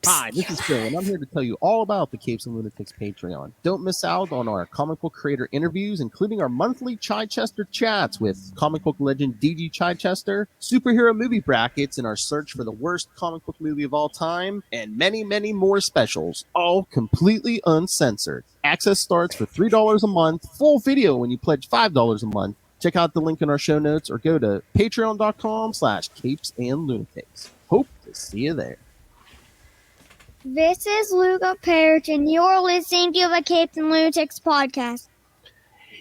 Hi, this is Phil, and I'm here to tell you all about the Capes and Lunatics Patreon. Don't miss out on our comic book creator interviews, including our monthly Chichester chats with comic book legend DG Chichester, superhero movie brackets in our search for the worst comic book movie of all time, and many, many more specials, all completely uncensored. Access starts for $3 a month, full video when you pledge $5 a month. Check out the link in our show notes or go to patreon.com/Capes and Lunatics. Hope to see you there. This is Luca Perich, and you're listening to the Capes and Lunatics podcast.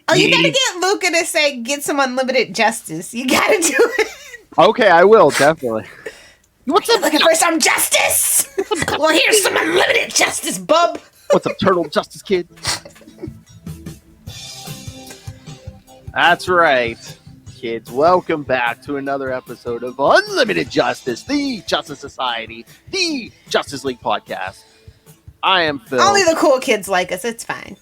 Oh, you gotta get Luca to say, get some unlimited justice. You gotta do it. Okay, I will, definitely. What's up? Looking for some justice? Well, here's some unlimited justice, bub. What's up, Turtle Justice Kid? That's right, kids. Welcome back to another episode of Unlimited Justice, the Justice Society, the Justice League podcast. I am Phil. Only the cool kids like us. It's fine.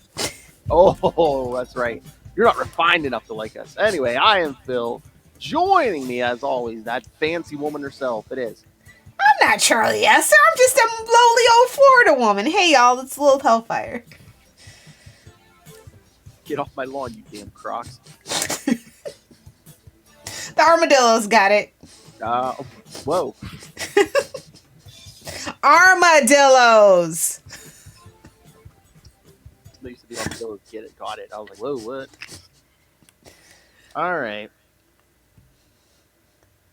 Oh, that's right. You're not refined enough to like us. Anyway, I am Phil. Joining me, as always, that fancy woman herself. It is. I'm not Charlie Esser. I'm just a lowly old Florida woman. Hey, y'all. It's Lilith Hellfire. Get off my lawn, you damn Crocs. The armadillos got it. Whoa. Armadillos. They used to be armadillos. Get it, got it. I was like, whoa, what? All right.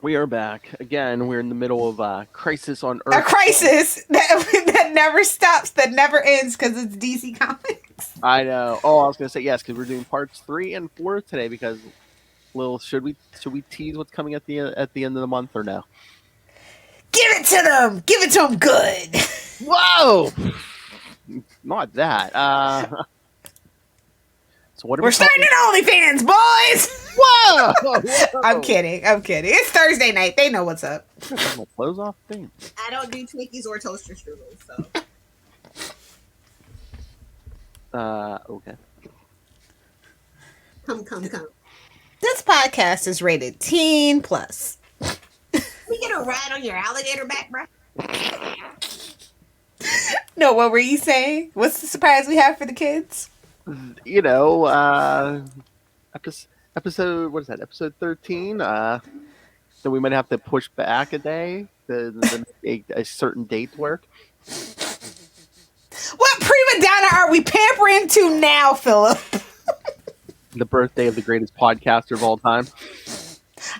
We are back. Again, we're in the middle of a crisis on Earth. A crisis that never stops, that never ends, because it's DC Comics. I know. Oh, I was going to say yes, because we're doing parts 3 and 4 today, because should we tease what's coming at the end of the month or no? Give it to them. Give it to them good. Whoa! Not that. So what are we're starting an OnlyFans, boys. Whoa! I'm kidding. It's Thursday night. They know what's up. My clothes off thing. I don't do Twinkies or toaster strudels, so. Okay. Come. This podcast is rated teen plus. We get a ride on your alligator back, bro. No, what were you saying? What's the surprise we have for the kids? You know, episode, what is that? Episode 13. So we might have to push back a day to make a certain date work. What prima donna are we pampering to now, Philip? The birthday of the greatest podcaster of all time.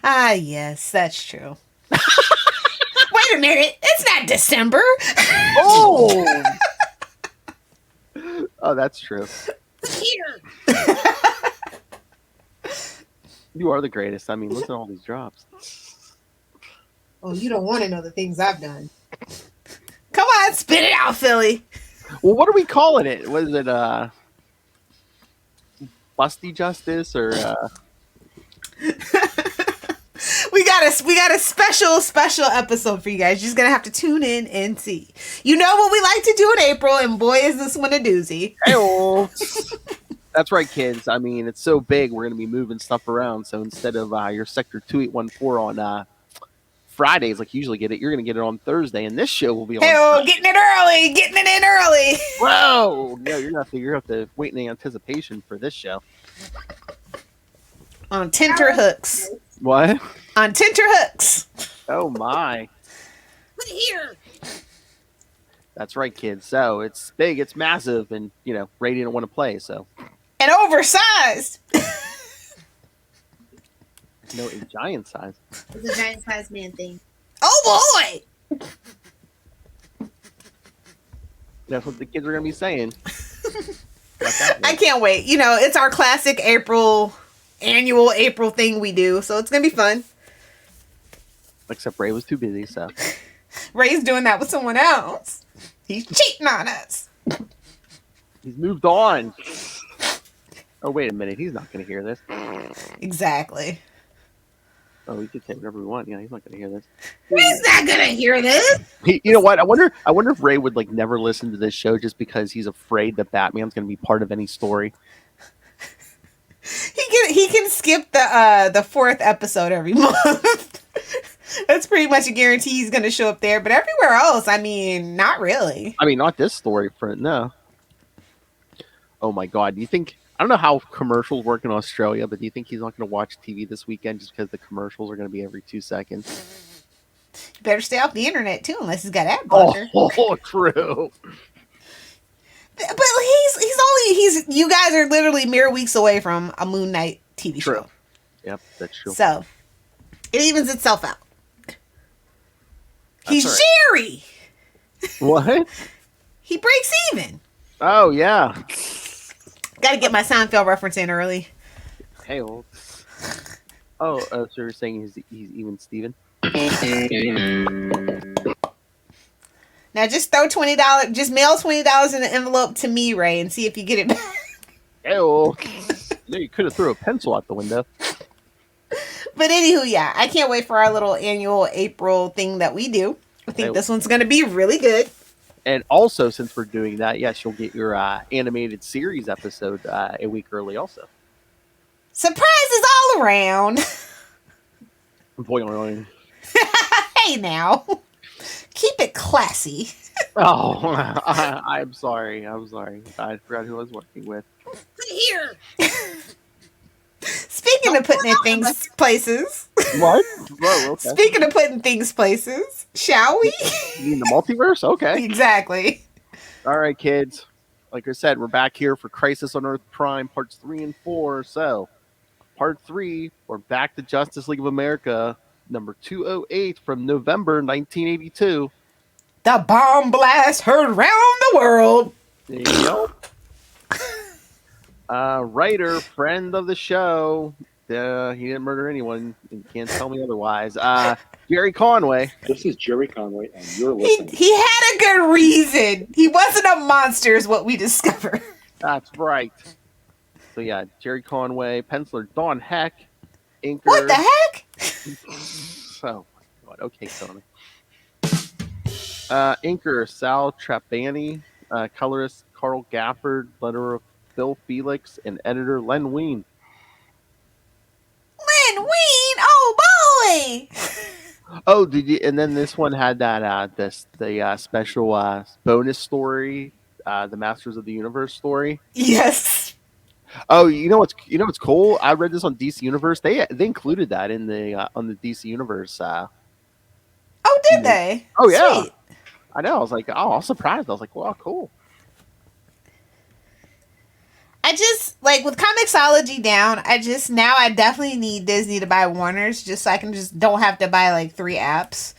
Ah, yes, that's true. Wait a minute. It's not December. Oh! Oh, that's true. Here. You are the greatest. I mean, listen to all these drops. Oh, you don't want to know the things I've done. Come on, spit it out, Philly. Well, what are we calling it? Was it Busty Justice or We got a special episode for you guys. You're just gonna have to tune in and see. You know what we like to do in April, and boy is this one a doozy. Hey-oh. That's right, kids. I mean, it's so big, we're gonna be moving stuff around. So instead of your Sector 2814 on Fridays, like you usually get it, you're gonna get it on Thursday, and this show will be on. Hey, getting it in early. Whoa! No, you're gonna have to wait in the anticipation for this show. On tenterhooks. What? On tenterhooks. Oh my! Put it here. That's right, kids. So it's big, it's massive, and Ray didn't want to play, so. And oversized. No, a giant size. It's a giant sized man thing. Oh boy! That's what the kids are gonna be saying. I can't wait. It's our classic annual April thing we do, so it's gonna be fun. Except Ray was too busy, so. Ray's doing that with someone else. He's cheating on us. He's moved on. Oh, wait a minute. He's not going to hear this. Exactly. Oh, we could say whatever we want. Yeah, he's not going to hear this. He's not gonna hear this. You know what? I wonder if Ray would never listen to this show just because he's afraid that Batman's going to be part of any story. He can skip the 4th episode every month. That's pretty much a guarantee he's going to show up there. But everywhere else, I mean, not really. I mean, not this story front, no. Oh my God! Do you think? I don't know how commercials work in Australia, but do you think he's not going to watch TV this weekend just because the commercials are going to be every 2 seconds? You better stay off the internet too, unless he's got ad blocker. Oh, true. But you guys are literally mere weeks away from a Moon Knight TV True. show. Yep, that's true. So it evens itself out. He's all right. Jerry. What? He breaks even. Oh yeah. Got to get my Seinfeld reference in early. Hey, well. Oh, so you're saying he's even Steven? Now just throw $20. Just mail $20 in an envelope to me, Ray, and see if you get it back. Hey, well. You could have threw a pencil out the window. But anywho, yeah, I can't wait for our little annual April thing that we do. I think this one's going to be really good. And also, since we're doing that, yes, you'll get your animated series episode a week early also. Surprises all around. Boing. Hey now. Keep it classy. Oh, I'm sorry. I forgot who I was working with. Here. Speaking of putting in things places. What? Whoa, okay. Speaking of putting things places, shall we? You mean the multiverse? Okay. Exactly. All right, kids. Like I said, we're back here for Crisis on Earth Prime parts 3 and 4. So, part 3, we're back to Justice League of America, number 208 from November 1982. The bomb blast heard round the world. There you go. Writer, friend of the show. He didn't murder anyone. You can't tell me otherwise. Jerry Conway. This is Jerry Conway, and you're listening. He had a good reason. He wasn't a monster, is what we discovered. That's right. So yeah, Jerry Conway, penciler Don Heck, inker. What the heck? Oh my God. Okay, Tony. Inker Sal Trapani, colorist Carl Gafford, letterer Phil Felix, and editor Len Wein. Len Wein, oh boy! Oh, did you? And then this one had that the special bonus story, the Masters of the Universe story. Yes. Oh, you know what's cool? I read this on DC Universe. They included that in the on the DC Universe. Oh, did they? Oh yeah. Sweet. I know. I was like, I was surprised. I was like, wow, cool. I just, like, with Comixology down, I definitely need Disney to buy Warner's just so I can just don't have to buy, like, 3 apps.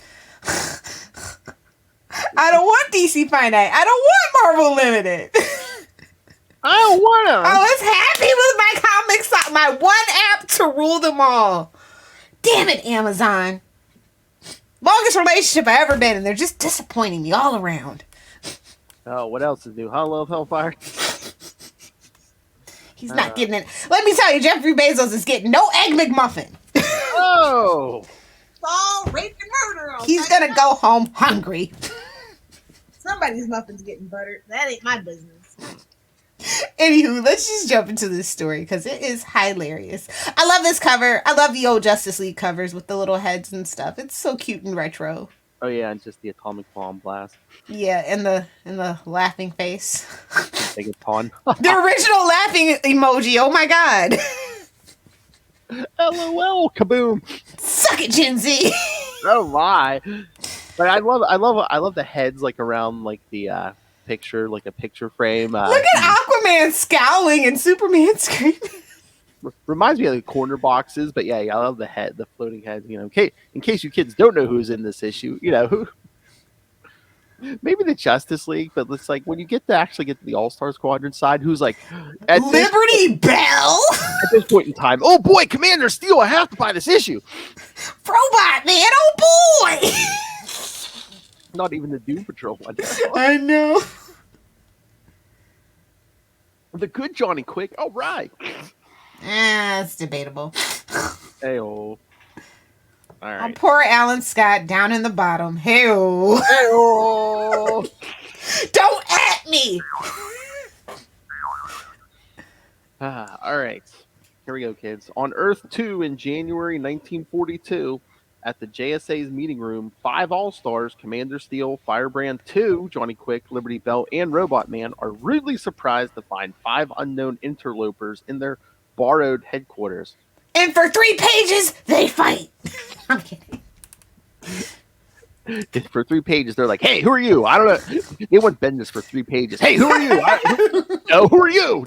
I don't want DC Finite. I don't want Marvel Limited. I don't want to. I was happy with my comics, my one app to rule them all. Damn it, Amazon. Longest relationship I've ever been in. They're just disappointing me all around. Oh, what else is new? Hello, Hellfire. He's not getting it. Let me tell you, Jeffrey Bezos is getting no Egg McMuffin. Oh. It's all rape and murder. He's going to go home hungry. Somebody's muffin's getting buttered. That ain't my business. Anywho, let's just jump into this story because it is hilarious. I love this cover. I love the old Justice League covers with the little heads and stuff. It's so cute and retro. Oh yeah, and just the atomic bomb blast. Yeah, and the laughing face. Take a pawn. The original laughing emoji. Oh my god. LOL, kaboom. Suck it, Gen Z. Oh my. But I love the heads like around like the picture, like a picture frame. Look at Aquaman scowling and Superman screaming. Reminds me of the corner boxes, but yeah, I love the floating head. You know, in case you kids don't know who's in this issue, you know, maybe the Justice League, but it's like when you actually get to the All-Star Squadron side, who's like Liberty Bell. At this point in time, oh boy, Commander Steel, I have to buy this issue. Robot Man, oh boy. Not even the Doom Patrol one. I know. The good Johnny Quick. All right. It's debatable. Hey-oh. All right. Oh, poor Alan Scott down in the bottom. Hey-oh. Hey-oh. Don't at me. All right. Here we go, kids. On Earth 2 in January 1942, At the JSA's meeting room, 5 All-Stars, Commander Steel, Firebrand 2, Johnny Quick, Liberty Bell, and Robot Man, are rudely surprised to find 5 unknown interlopers in their borrowed headquarters. And for 3 pages, they fight. I'm kidding. For 3 pages, they're like, "Hey, who are you? I don't know." They want Bendis for 3 pages. "Hey, who are you? Who are you?"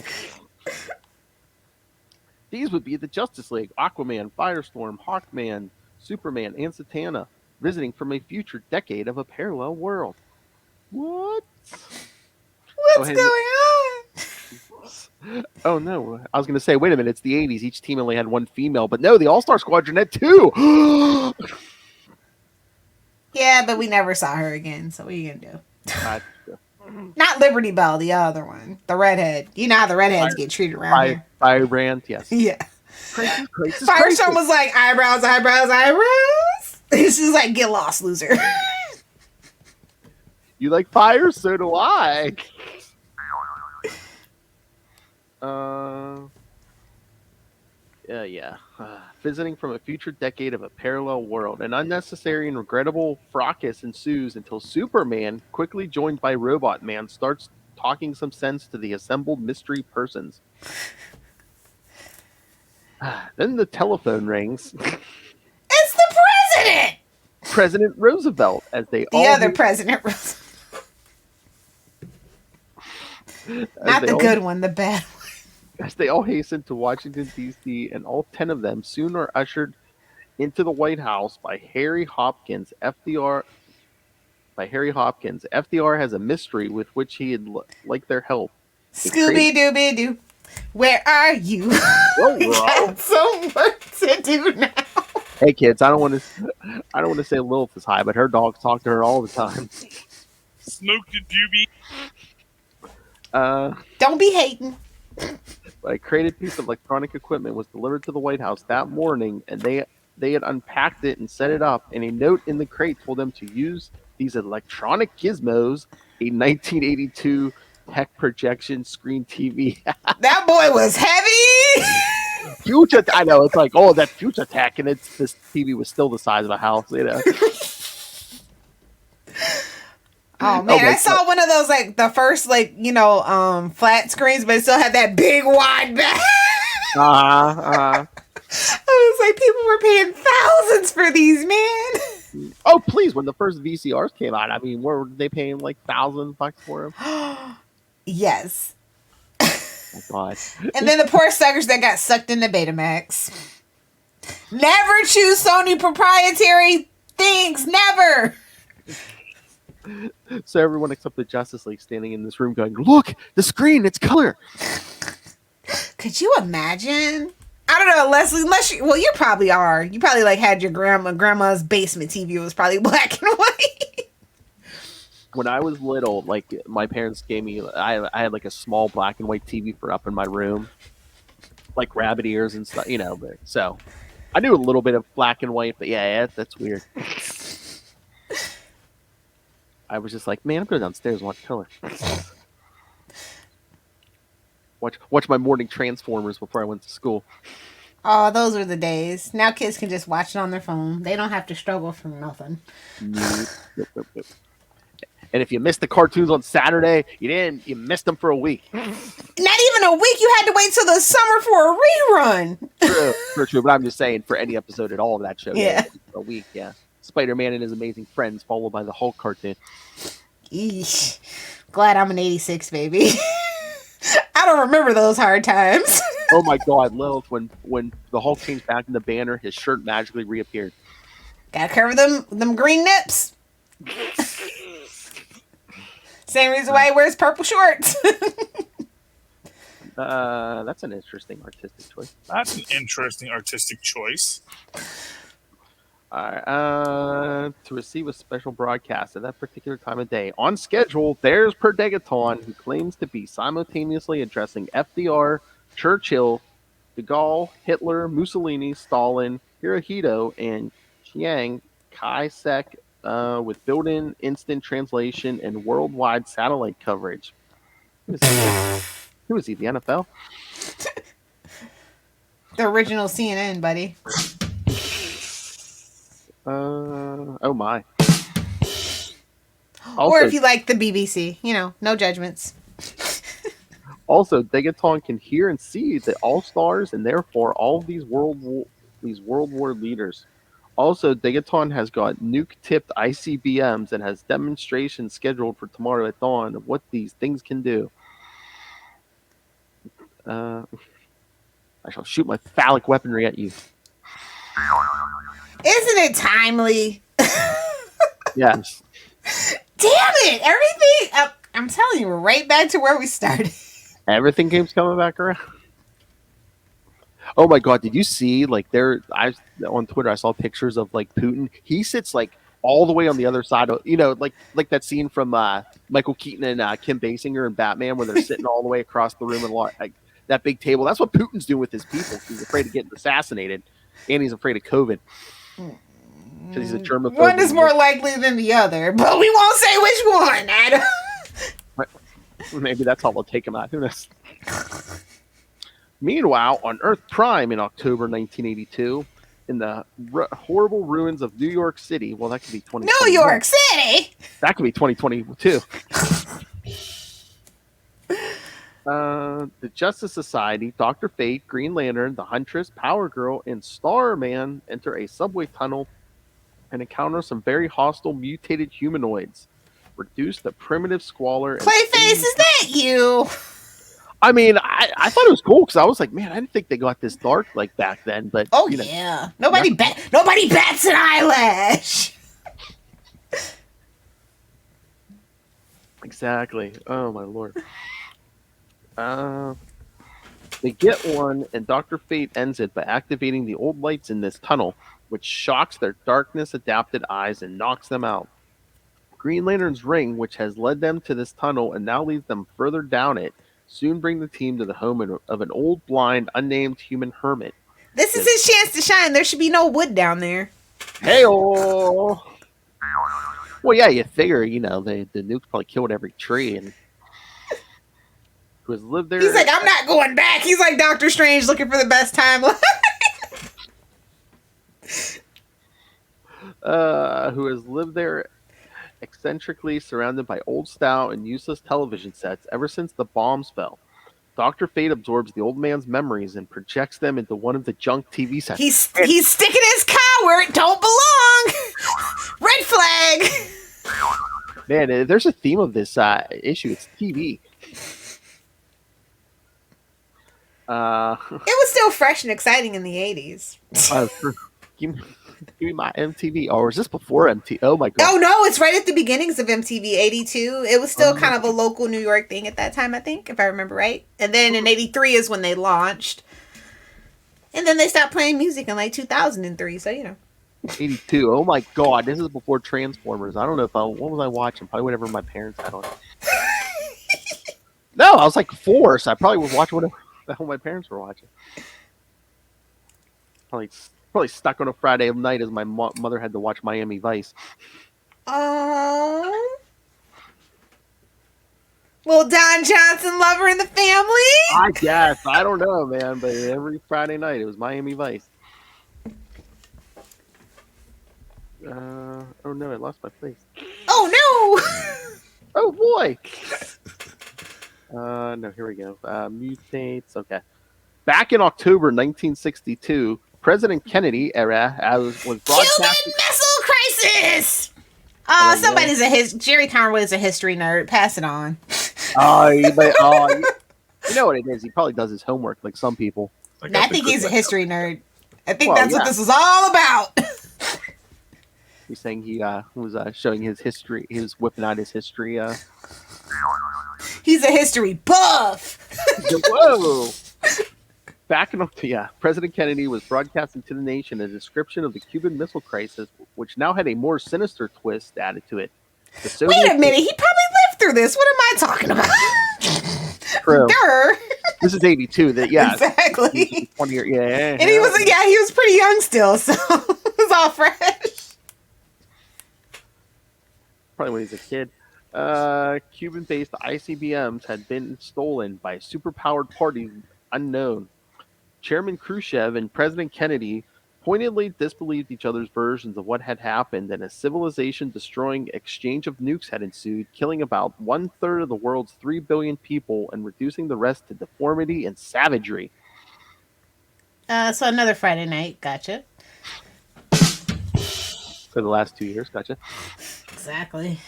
These would be the Justice League: Aquaman, Firestorm, Hawkman, Superman, and Satana, visiting from a future decade of a parallel world. What? What's going on? Oh no! I was going to say, wait a minute. It's the '80s. Each team only had 1 female, but no, the All-Star Squadron had 2. Yeah, but we never saw her again. So what are you gonna do? Not Liberty Bell, the other one, the redhead. You know how the redheads get treated around here. Firebrand, yes. Yeah. Crisis. Firestorm was like eyebrows. She's like, get lost, loser. You like fire? So do I. Yeah. Visiting from a future decade of a parallel world. An unnecessary and regrettable fracas ensues until Superman, quickly joined by Robot Man, starts talking some sense to the assembled mystery persons. Then the telephone rings. It's the president! President Roosevelt, as they the other President Roosevelt. Not the good one, the bad one. As they all hasten to Washington, D.C., and all 10 of them soon are ushered into the White House by Harry Hopkins, FDR. FDR has a mystery with which he'd like their help. Scooby-Dooby-Doo, where are you? We got some work to do now. Hey kids, I don't want to say Lilith is high, but her dogs talk to her all the time. Smoke the doobie. Don't be hating. A crated piece of electronic equipment was delivered to the White House that morning, and they had unpacked it and set it up, and a note in the crate told them to use these electronic gizmos, a 1982 tech projection screen TV. That boy was heavy. Future, I know, it's like, oh, that future tech, and this TV was still the size of a house, you know. Oh man, I saw one of those, like the first, like, you know, flat screens, but it still had that big wide back. I was like, people were paying thousands for these, man. Oh please, when the first VCRs came out, I mean, were they paying like $1,000 for them? Yes. Oh, God. And then the poor suckers that got sucked into Betamax. Never choose Sony proprietary things, never. So everyone except the Justice League standing in this room going, look, the screen, it's color. Could you imagine? I don't know, Leslie, unless you, well, you probably are. You probably like had your grandma's basement TV was probably black and white. When I was little, like my parents gave me, I had like a small black and white TV for up in my room, like rabbit ears and stuff, you know. But so I knew a little bit of black and white, but yeah, that's weird. I was just like, man, I'm going downstairs and watch color. Watch my morning Transformers before I went to school. Oh, those were the days. Now kids can just watch it on their phone. They don't have to struggle for nothing. Nope. And if you missed the cartoons on Saturday, you missed them for a week. Not even a week. You had to wait till the summer for a rerun. True. But I'm just saying, for any episode at all of that show, yeah, a week, yeah. Spider-Man and his amazing friends, followed by the Hulk cartoon. Eesh. Glad I'm an 86 baby. I don't remember those hard times. Oh my God, Lilith, when the Hulk changed back in the banner, his shirt magically reappeared. Gotta cover them green nips. Same reason why he wears purple shorts. That's an interesting artistic choice. That's an interesting artistic choice. All right, to receive a special broadcast at that particular time of day. On schedule, there's Perdegaton, who claims to be simultaneously addressing FDR, Churchill, de Gaulle, Hitler, Mussolini, Stalin, Hirohito, and Chiang Kai-shek with built-in instant translation and worldwide satellite coverage. Who is he, the NFL? The original CNN, buddy. Oh my. Or Also, if you like the BBC, no judgments. also, Degaton can hear and see the All-Stars and therefore all of these World War leaders. Also, Degaton has got nuke-tipped ICBMs and has demonstrations scheduled for tomorrow at dawn of what these things can do. I shall shoot my phallic weaponry at you. Isn't it timely? Yes. Damn it! Everything. I'm telling you, we're right back to where we started. Everything keeps coming back around. Oh my god, did you see on Twitter I saw pictures of like Putin. He sits like all the way on the other side of like that scene from Michael Keaton and Kim Basinger and Batman where they're sitting all the way across the room and like that big table. That's what Putin's doing with his people. He's afraid of getting assassinated and he's afraid of COVID. Because he's a germaphobe. One is more likely than the other, but we won't say which one, Adam. Maybe that's how we'll take him out. Who knows? Meanwhile, on Earth Prime in October 1982, in the horrible ruins of New York City, well, that could be 2020. New York City! That could be 2022. The Justice Society, Dr. Fate, Green Lantern, the Huntress, Power Girl, and Starman enter a subway tunnel and encounter some very hostile mutated humanoids. Reduce the primitive squalor. Clayface, is that you? I mean, I thought it was cool because I was like, man, I didn't think they got this dark like back then. But yeah, nobody bats an eyelash. Exactly. Oh my lord. They get one, and Dr. Fate ends it by activating the old lights in this tunnel, which shocks their darkness-adapted eyes and knocks them out. Green Lantern's ring, which has led them to this tunnel and now leads them further down it, soon bring the team to the home of an old, blind, unnamed human hermit. This is his chance to shine. There should be no wood down there. Hey-oh! Well, yeah, you figure, the nukes probably killed every tree and who has lived there. He's like, I'm not going back. He's like Doctor Strange looking for the best timeline. Who has lived there eccentrically surrounded by old style and useless television sets ever since the bombs fell. Dr. Fate absorbs the old man's memories and projects them into one of the junk TV sets. He's sticking his cow where it don't belong. Red flag. Man, there's a theme of this issue. It's TV. It was still fresh and exciting in the 80s. Give me my MTV. Or is this before MTV? Oh my god. Oh no, it's right at the beginnings of MTV 82. It was still kind of a local New York thing at that time, I think, if I remember right. And then in 83 is when they launched. And then they stopped playing music in like 2003, so 82. Oh my god, this is before Transformers. I don't know what was I watching? Probably whatever my parents had on. No, I was like 4, so I probably was watching whatever the hell my parents were watching. Probably stuck on a Friday night as my mother had to watch Miami Vice. Oh, little Don Johnson lover in the family. I guess I don't know, man, but every Friday night it was Miami Vice. Oh no, I lost my place. Oh no! Oh boy. No, here we go. Mutates. Okay. Back in October 1962, President Kennedy era was broadcast. Cuban Missile Crisis. Jerry Conway is a history nerd. Pass it on. You know what it is. He probably does his homework like some people. I think he's a history nerd. I think that's what this is all about. He's saying he was showing his history. He was whipping out his history. He's a history buff. Whoa. Back in President Kennedy was broadcasting to the nation a description of the Cuban Missile Crisis, which now had a more sinister twist added to it. Wait a minute, he probably lived through this. What am I talking about? True. Durr. This is 82. Exactly. 20 years. Yeah. And he was pretty young still, so it was all fresh. Probably when he was a kid. Cuban-based ICBMs had been stolen by superpowered parties unknown. Chairman Khrushchev and President Kennedy pointedly disbelieved each other's versions of what had happened, and a civilization-destroying exchange of nukes had ensued, killing about 1/3 of the world's 3 billion people and reducing the rest to deformity and savagery. So another Friday night. Gotcha. For the last 2 years, gotcha. Exactly.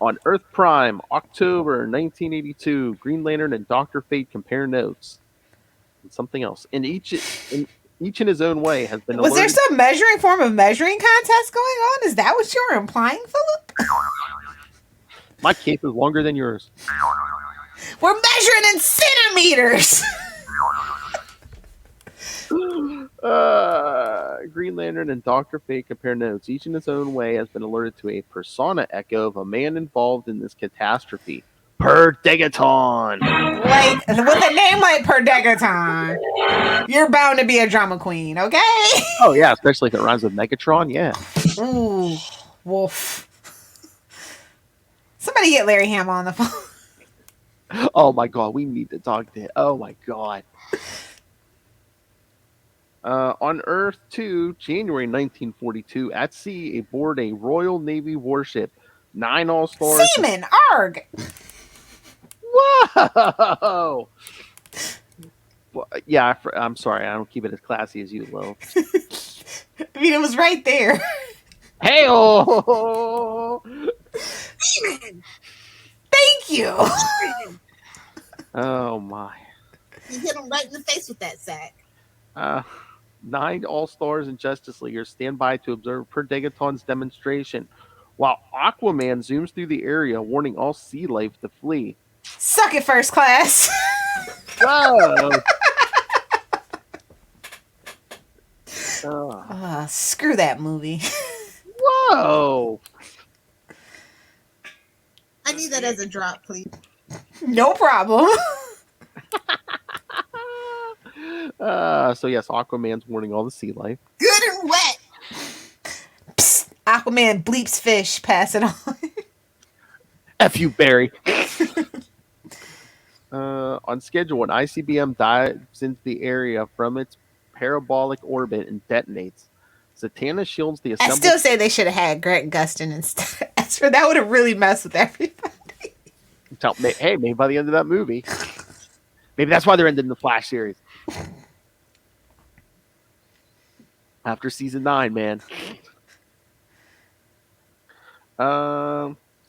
On Earth Prime, October 1982, Green Lantern and Dr. Fate compare notes. And something else. Each in his own way has been Was there alerted- some measuring contest going on? Is that what you're implying, Philip? My cape is longer than yours. We're measuring in centimeters. Green Lantern and Dr. Fate compare notes. Each in his own way has been alerted to a persona echo of a man involved in this catastrophe. Perdegaton! Like, with a name like Perdegaton, you're bound to be a drama queen, okay? Oh, yeah, especially if it rhymes with Megatron, yeah. Ooh, wolf. Somebody get Larry Hamill on the phone. Oh, my God, we need to talk to him. Oh, my God. On Earth 2, January 1942, at sea, aboard a Royal Navy warship, 9 All-Stars... Seaman, arg! Whoa! Well, yeah, I'm sorry. I don't keep it as classy as you, Lil. I mean, it was right there. Hey-oh! Thank you. Oh, my. You hit him right in the face with that sack. 9 All-Stars and Justice Leaguers stand by to observe Perdegaton's demonstration, while Aquaman zooms through the area, warning all sea life to flee. Suck it, first class. Whoa! Screw that movie. Whoa! I need that as a drop, please. No problem. So yes, Aquaman's warning all the sea life. Good and wet. Psst, Aquaman bleeps fish. Pass it on. F you, Barry. On schedule, an ICBM dives into the area from its parabolic orbit and detonates. Zatanna shields the I assembled... still say they should have had Grant Gustin instead. As for that, would have really messed with everybody. Hey, maybe by the end of that movie. Maybe that's why they're ending the Flash series. After season 9, man.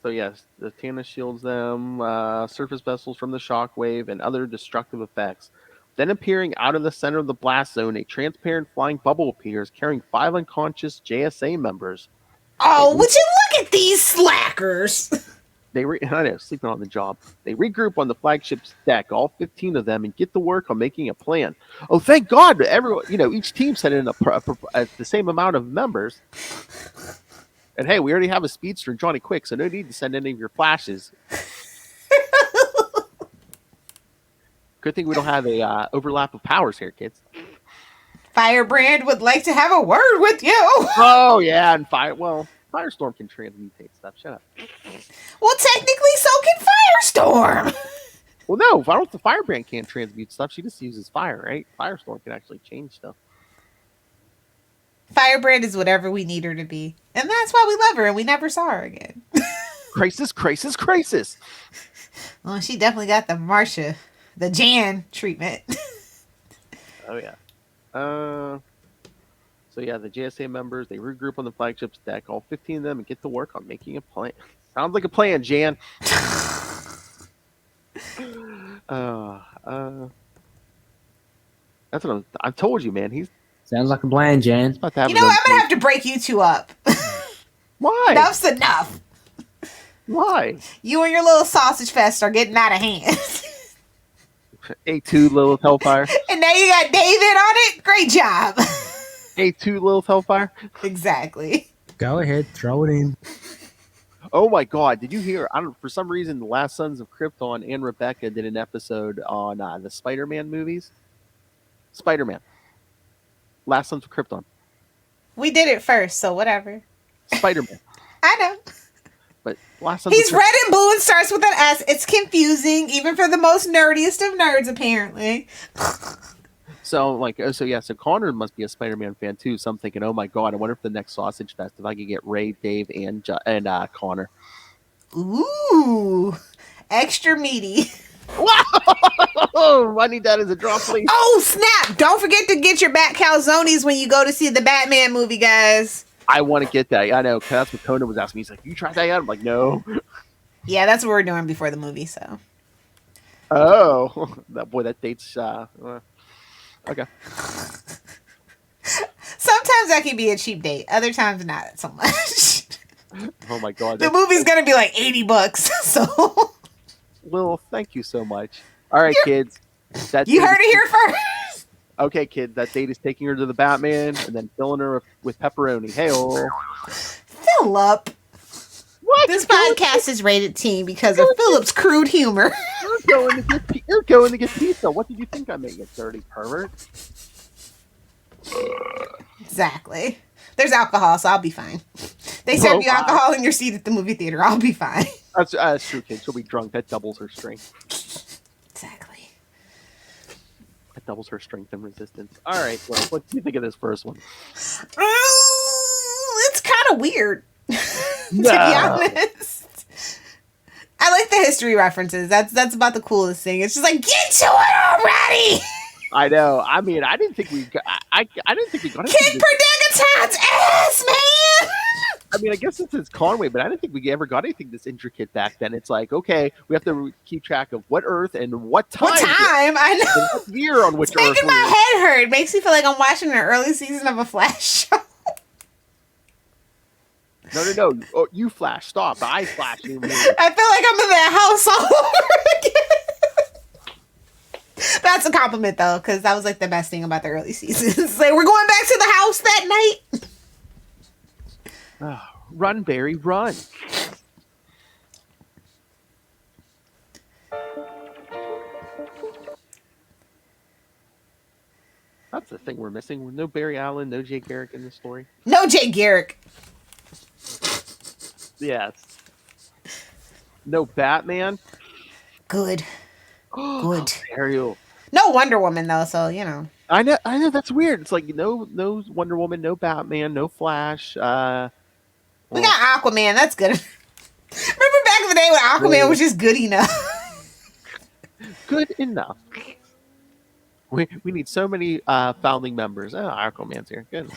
So yes, the Zatanna shields them, surface vessels from the shockwave and other destructive effects. Then appearing out of the center of the blast zone, a transparent flying bubble appears, carrying 5 unconscious JSA members. Oh, would you look at these slackers? I know, sleeping on the job. They regroup on the flagship's deck, all 15 of them, and get to work on making a plan. Oh, thank God! Everyone, each team sent in the same amount of members. And hey, we already have a speedster, Johnny Quick, so no need to send any of your flashes. Good thing we don't have a overlap of powers here, kids. Firebrand would like to have a word with you. Oh yeah, and Firestorm can transmutate stuff. Shut up. Well, technically, so can Firestorm. Well, no, I don't think the Firebrand can't transmute stuff. She just uses fire, right? Firestorm can actually change stuff. Firebrand is whatever we need her to be. And that's why we love her and we never saw her again. Crisis. Well, she definitely got the Jan treatment. Oh, yeah. So, yeah, the JSA members, they regroup on the flagship's deck, all 15 of them, and get to work on making a plan. Sounds like a plan, Jan. That's what I told you, man. Sounds like a plan, Jan. About to have You know, I'm going to have to break you two up. Why? Enough's enough. Why? You and your little sausage fest are getting out of hand. A2 Lilith Hellfire. And now you got David on it. Great job. A2 Lilith Hellfire. Exactly. Go ahead, throw it in. Oh my God! Did you hear? For some reason, the Last Sons of Krypton and Rebecca did an episode on the Spider-Man movies. Spider-Man. Last Sons of Krypton. We did it first, so whatever. Spider-Man. I know. But Last Sons He's of red and blue and starts with an S. It's confusing, even for the most nerdiest of nerds, apparently. So like, so Connor must be a Spider-Man fan too. So I'm thinking, oh my god, I wonder if the next Sausage Fest if I could get Ray, Dave, and Connor. Ooh, extra meaty. Wow! I need that as a drop, please. Oh snap! Don't forget to get your bat calzones when you go to see the Batman movie, guys. I want to get that. I know. 'Cause that's what Conan was asking me. He's like, "You tried that yet?" I'm like, "No." Yeah, that's what we're doing before the movie. So. Oh, that date's okay. Sometimes that can be a cheap date. Other times not so much. Oh my god. The movie's gonna be like $80. So. Lil, thank you so much. All right, kids. You heard it here first. Okay, kids. That date is taking her to the Batman and then filling her with pepperoni. Hey-oh. Philip. What? This podcast is rated teen because of Philip's crude humor. You're going to get pizza. What did you think I made, you dirty pervert? Exactly. There's alcohol, so I'll be fine. They serve you alcohol in your seat at the movie theater. I'll be fine. That's true, kid. She'll be drunk. That doubles her strength. Exactly. That doubles her strength and resistance. All right. Well, what do you think of this first one? It's kind of weird, to be honest. I like the history references. That's about the coolest thing. It's just like, get to it already. I know. I mean, I didn't think we got. I didn't think we got. Kick Perdegaton's ass, man. I mean, I guess this is Conway, but I didn't think we ever got anything this intricate back then. It's like, okay, we have to keep track of what Earth and what time. What time? I know. What year on which it's Earth. Making my head hurt. Makes me feel like I'm watching an early season of a Flash show. No. Oh, you Flash. Stop. I Flash. You I feel like I'm in that house all over again. That's a compliment, though, because that was like the best thing about the early seasons. Like, we're going back to the house that night. Oh, run, Barry, run. That's the thing we're missing. No Barry Allen, no Jay Garrick in this story. No Jay Garrick. Yes. No Batman. Good. Good. Ariel. No Wonder Woman, though, so, you know. I know that's weird. It's like no Wonder Woman, no Batman, no Flash. We got Aquaman. That's good. Remember back in the day when Aquaman was just good enough? Good enough. We need so many founding members. Oh, Aquaman's here. Good.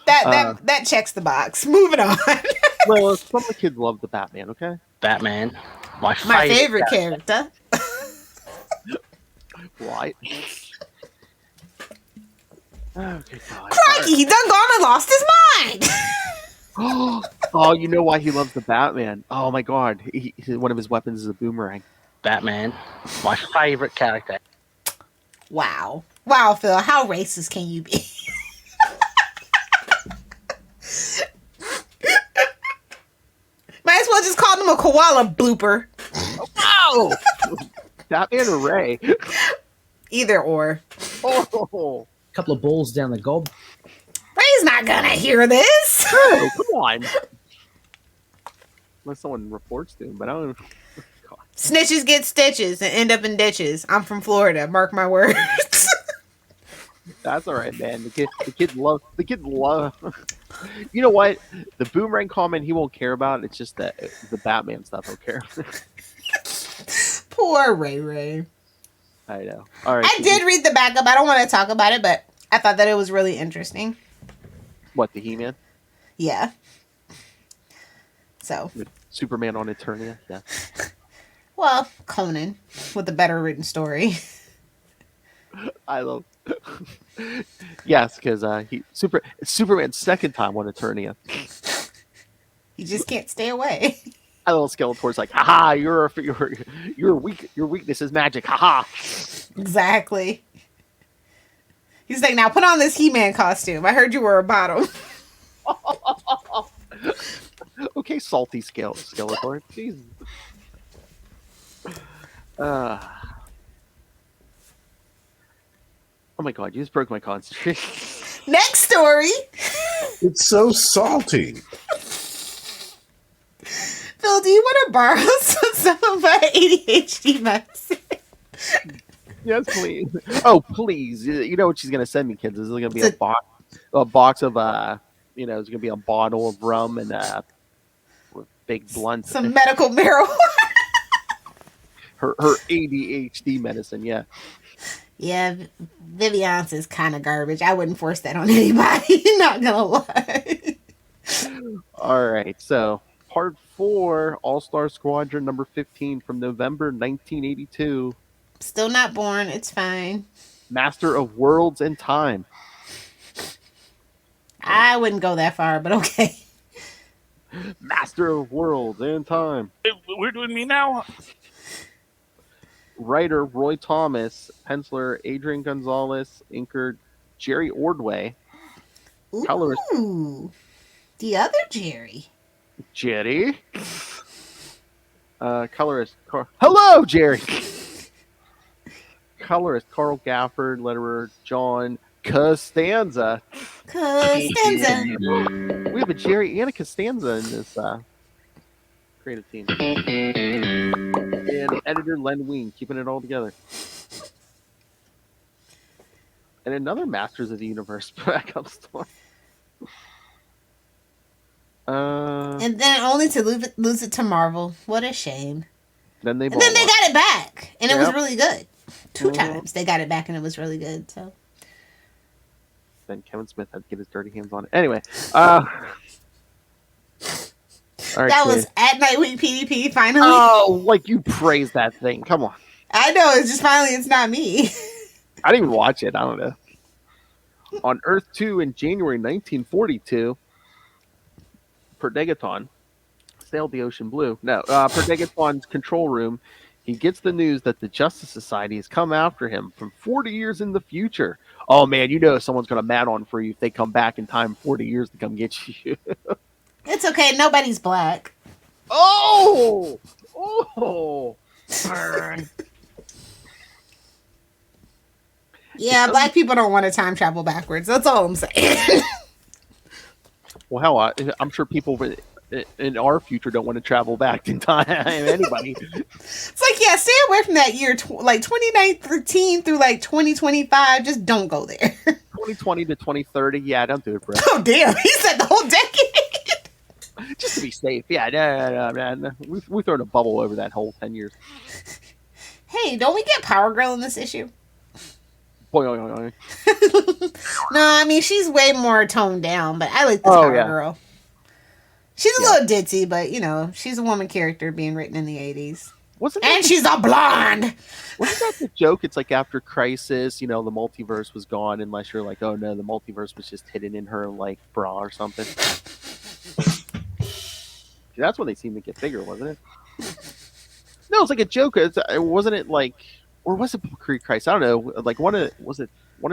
That checks the box. Moving on. Well, some of the kids love the Batman. Okay. Batman, my favorite character. What? Oh, good God. Crikey, he done gone and lost his mind. Oh, you know why he loves the Batman? Oh my God, one of his weapons is a boomerang. Batman, my favorite character. Wow, Phil, how racist can you be? Might as well just call him a koala blooper. Oh, wow! Batman or Ray? Either or. Oh, Couple of balls down the gob. Ray's not gonna hear this. oh, come on. Unless someone reports to him, but I don't. God. Snitches get stitches and end up in ditches. I'm from Florida. Mark my words. That's all right, man. The kid love. You know what? The boomerang comment he won't care about. It's just that the Batman stuff he'll care. Poor Ray. I know. All right. I did read the backup. I don't want to talk about it, but I thought that it was really interesting. What, the He-Man? Yeah. So. With Superman on Eternia? Yeah. Well, Conan with a better written story. I love. Yes, because Superman's second time on Eternia. You just can't stay away. I love Skeletor's like, haha, you're weak. Your weakness is magic. Haha. Exactly. He's like, now put on this He-Man costume. I heard you were a bottom. Okay, salty Skeletor. Jesus. Oh my God, you just broke my concentration. Next story. It's so salty. Phil, do you want to borrow some of my ADHD medicine? Yes, please. Oh, please. You know what she's gonna send me, kids? This is gonna be a box of it's gonna be a bottle of rum and with big blunts. Some medical marijuana. her ADHD medicine. Yeah. Yeah, Vivian's is kind of garbage. I wouldn't force that on anybody. Not gonna lie. All right. So part 4, All-Star Squadron number 15 from November 1982. Still not born. It's fine. Master of Worlds and Time. I wouldn't go that far, but okay. Master of Worlds and Time. We're doing me now. Writer Roy Thomas, penciler Adrian Gonzalez, inker Jerry Ordway, colorist the other Jerry. Jerry, colorist hello Jerry, colorist Carl Gafford, letterer John Costanza. We have a Jerry and a Costanza in this creative team. And editor Len Wein, keeping it all together. And another Masters of the Universe backup story. And then only to lose it to Marvel. What a shame. Then they got it back, and it was really good. 2 times they got it back, and it was really good. So then Kevin Smith had to get his dirty hands on it. Anyway, all right, that was at Nightwing PvP finally. Oh, like you praised that thing. Come on. I know, it's just finally it's not me. I didn't even watch it. I don't know. On Earth 2 in January 1942, Perdegaton sailed the ocean blue. No, Perdegaton's control room. He gets the news that the Justice Society has come after him from 40 years in the future. Oh man, you know someone's gonna mad on for you if they come back in time 40 years to come get you. It's okay. Nobody's black. Oh! Yeah, black people don't want to time travel backwards. That's all I'm saying. Well, hell, I'm sure people in our future don't want to travel back in time. Anybody. It's like, yeah, stay away from that year, like 2019 through like 2025. Just don't go there. 2020 to 2030. Yeah, don't do it, bro. Oh, damn. He said the whole decade. Just to be safe. Yeah, no, man. We thrown a bubble over that whole 10 years. Hey, don't we get Power Girl in this issue? No, I mean, she's way more toned down, but I like this Power Girl. She's a little ditzy, but, you know, she's a woman character being written in the 80s. She's a blonde! Wasn't that the joke? It's like after Crisis, you know, the multiverse was gone, unless you're like, oh no, the multiverse was just hidden in her, like, bra or something. That's when they seemed to get bigger, wasn't it? No, it's like a joke. Wasn't it like, or was it pre-Crisis? I don't know. Like one of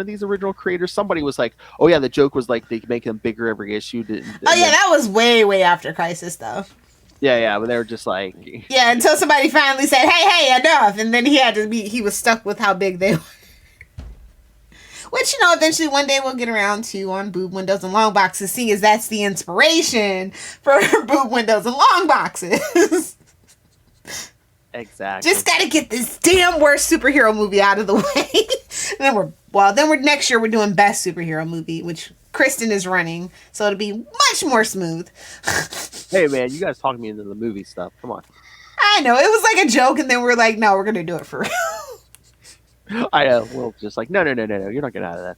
these original creators? Somebody was like, oh yeah, the joke was like they make them bigger every issue. That was way after Crisis, though. Yeah, but they were just like, yeah, until somebody finally said, hey, enough, and then he was stuck with how big they were. Which, you know, eventually one day we'll get around to on boob windows and long boxes, seeing as that's the inspiration for boob windows and long boxes. Exactly. Just gotta get this damn worst superhero movie out of the way. And then next year we're doing best superhero movie, which Kristen is running, so it'll be much more smooth. Hey man, you guys talking me into the movie stuff. Come on. I know, it was like a joke, and then we're like, no, we're gonna do it for real. I know. Well, just like, no, you're not getting out of that.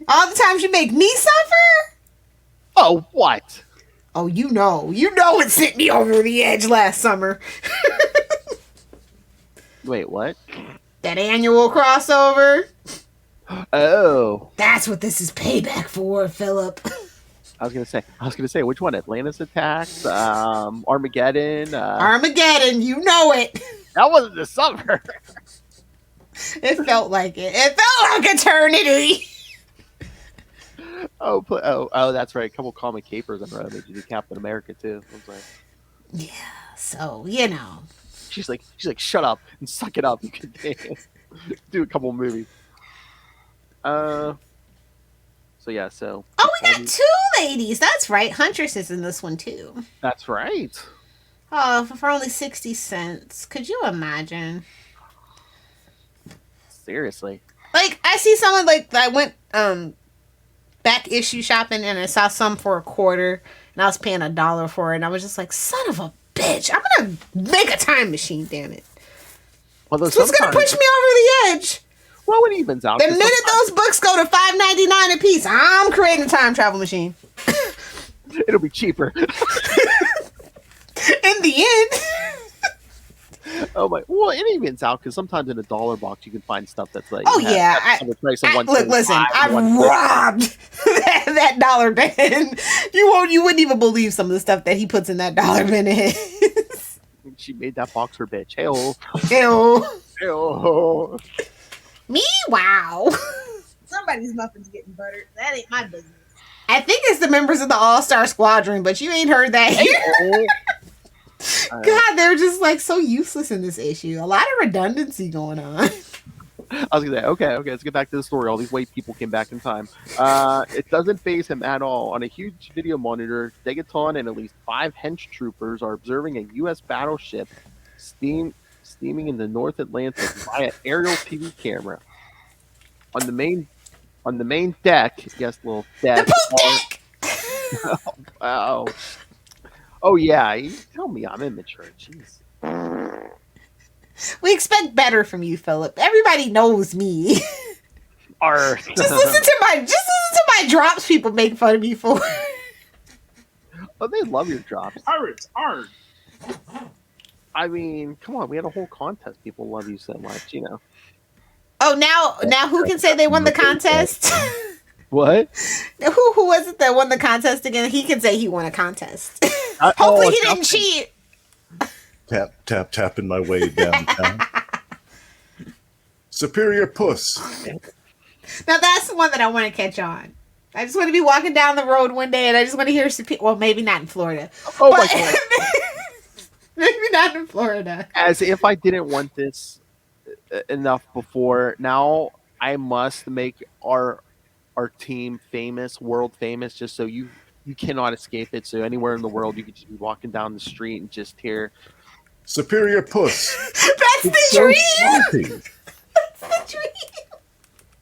All the times you make me suffer? Oh, what? Oh, you know it sent me over the edge last summer. Wait, what? That annual crossover. Oh. That's what this is payback for, Philip. I was gonna say, which one? Atlantis Attacks, Armageddon. Armageddon, you know it. That wasn't the summer. It felt like it. It felt like eternity. Oh, that's right. A couple comic capers on road. They did Captain America too. I was like, yeah. So you know, she's like, shut up and suck it up. You can do a couple movies. So yeah. So. Oh, we got 2 ladies. That's right. Huntress is in this one too. That's right. Oh, for only 60 cents. Could you imagine? Seriously. Like, I see someone, like, I went back issue shopping and I saw some for $1 and I was paying $1 for it and I was just like, son of a bitch, I'm gonna make a time machine, damn it. Although It's gonna push me over the edge. Well, it evens out. The minute those books go to $5.99 a piece, I'm creating a time travel machine. It'll be cheaper. In the end. Oh my! Well, it evens out because sometimes in a dollar box you can find stuff that's like. Oh yeah! the price of Look, listen! I $1.25, robbed that dollar bin. You wouldn't even believe some of the stuff that he puts in that dollar bin. She made that box her bitch. Hey-oh. Ew. Hey-oh. Me? Wow. Somebody's muffins getting buttered. That ain't my business. I think it's the members of the All-Star Squadron, but you ain't heard that here. God, they're just like so useless in this issue. A lot of redundancy going on. I was gonna say, okay, let's get back to the story. All these white people came back in time. It doesn't faze him at all. On a huge video monitor, Degaton and at least 5 hench troopers are observing a U.S. battleship steaming in the North Atlantic via aerial TV camera. On the main deck, yes, little deck. The poop deck. Oh, wow. Oh yeah, you tell me I'm immature. Jeez. We expect better from you, Philip. Everybody knows me. Just listen to my drops people make fun of me for. Oh, they love your drops. Pirates, hard. I mean, come on, we had a whole contest. People love you so much, you know. Oh, now who can say they won the contest? What? Who was it that won the contest again? He can say he won a contest. Hopefully he didn't cheat. Tap, tapping my way downtown. Superior Puss. Now that's the one that I want to catch on. I just want to be walking down the road one day and I just want to hear well, maybe not in Florida. Oh my God. Maybe not in Florida. As if I didn't want this enough before, now I must make our team famous, world famous, just so you cannot escape it. So anywhere in the world, you could just be walking down the street and just hear Superior Puss. That's the dream. That's the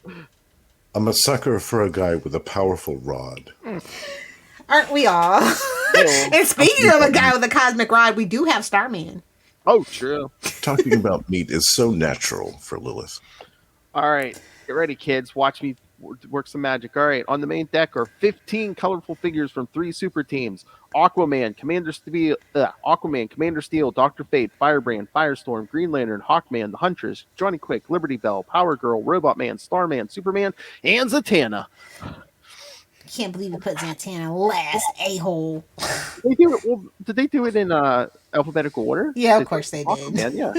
dream. I'm a sucker for a guy with a powerful rod. Aren't we all? And speaking of a guy with a cosmic rod, we do have Starman. Oh, true. Talking about meat is so natural for Lilith. All right, get ready, kids. Watch me work some magic. All right, on the main deck are 15 colorful figures from 3 super teams: Aquaman, Commander Steel, Dr. Fate, Firebrand, Firestorm, Green Lantern, Hawkman, the Huntress, Johnny Quick, Liberty Bell, Power Girl, Robot Man, Starman, Superman, and Zatanna. Can't believe you put Zatanna last, a-hole. Did they do it in alphabetical order? Yeah, of course they did. Aquaman, yeah.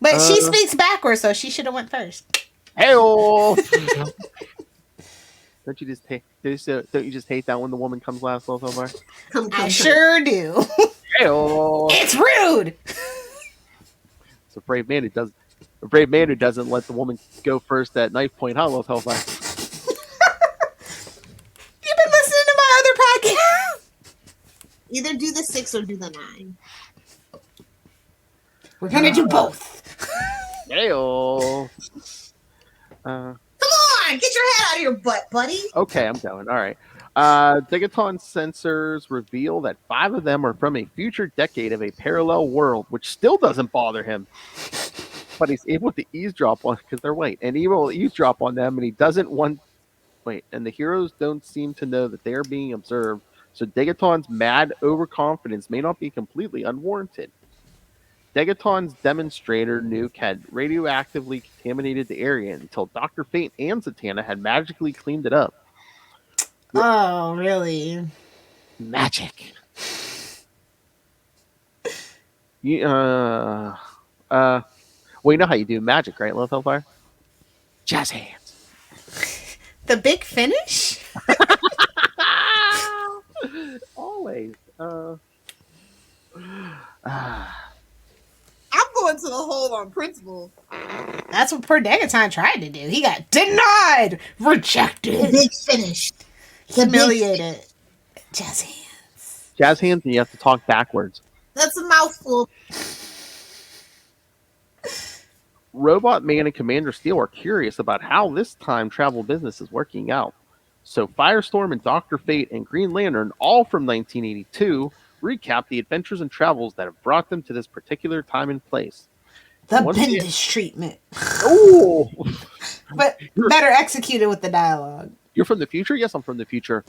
But she speaks backwards, so she should have went first. Hey-oh! Don't you just hate that when the woman comes last, so far? I sure do. Hey-oh! It's rude. It's a brave man who doesn't let the woman go first at knife point. Huh, Lil Hellfire? You've been listening to my other podcast. Either do the 6 or do the 9. We're gonna do both. Hey-oh! Come on, get your head out of your butt, buddy. Okay, I'm going. All right. Degaton sensors reveal that 5 of them are from a future decade of a parallel world, which still doesn't bother him. But he's able to eavesdrop on because they're white, and he will eavesdrop on them, and he doesn't want. Wait, and the heroes don't seem to know that they are being observed. So Degaton's mad overconfidence may not be completely unwarranted. Degaton's demonstrator nuke had radioactively contaminated the area until Dr. Fate and Zatanna had magically cleaned it up. Oh, really? Magic. Well, you know how you do magic, right, Lil Hellfire? Jazz hands. The big finish? Always. I'm going to the hole on principle. That's what poor Degaton tried to do. He got denied, rejected, Big finish. humiliated. Jazz hands. Jazz hands, and you have to talk backwards. That's a mouthful. Robot Man and Commander Steel are curious about how this time travel business is working out. So Firestorm and Dr. Fate and Green Lantern, all from 1982, recap the adventures and travels that have brought them to this particular time and place. The Once Bendis treatment. Oh! But better executed with the dialogue. You're from the future? Yes, I'm from the future.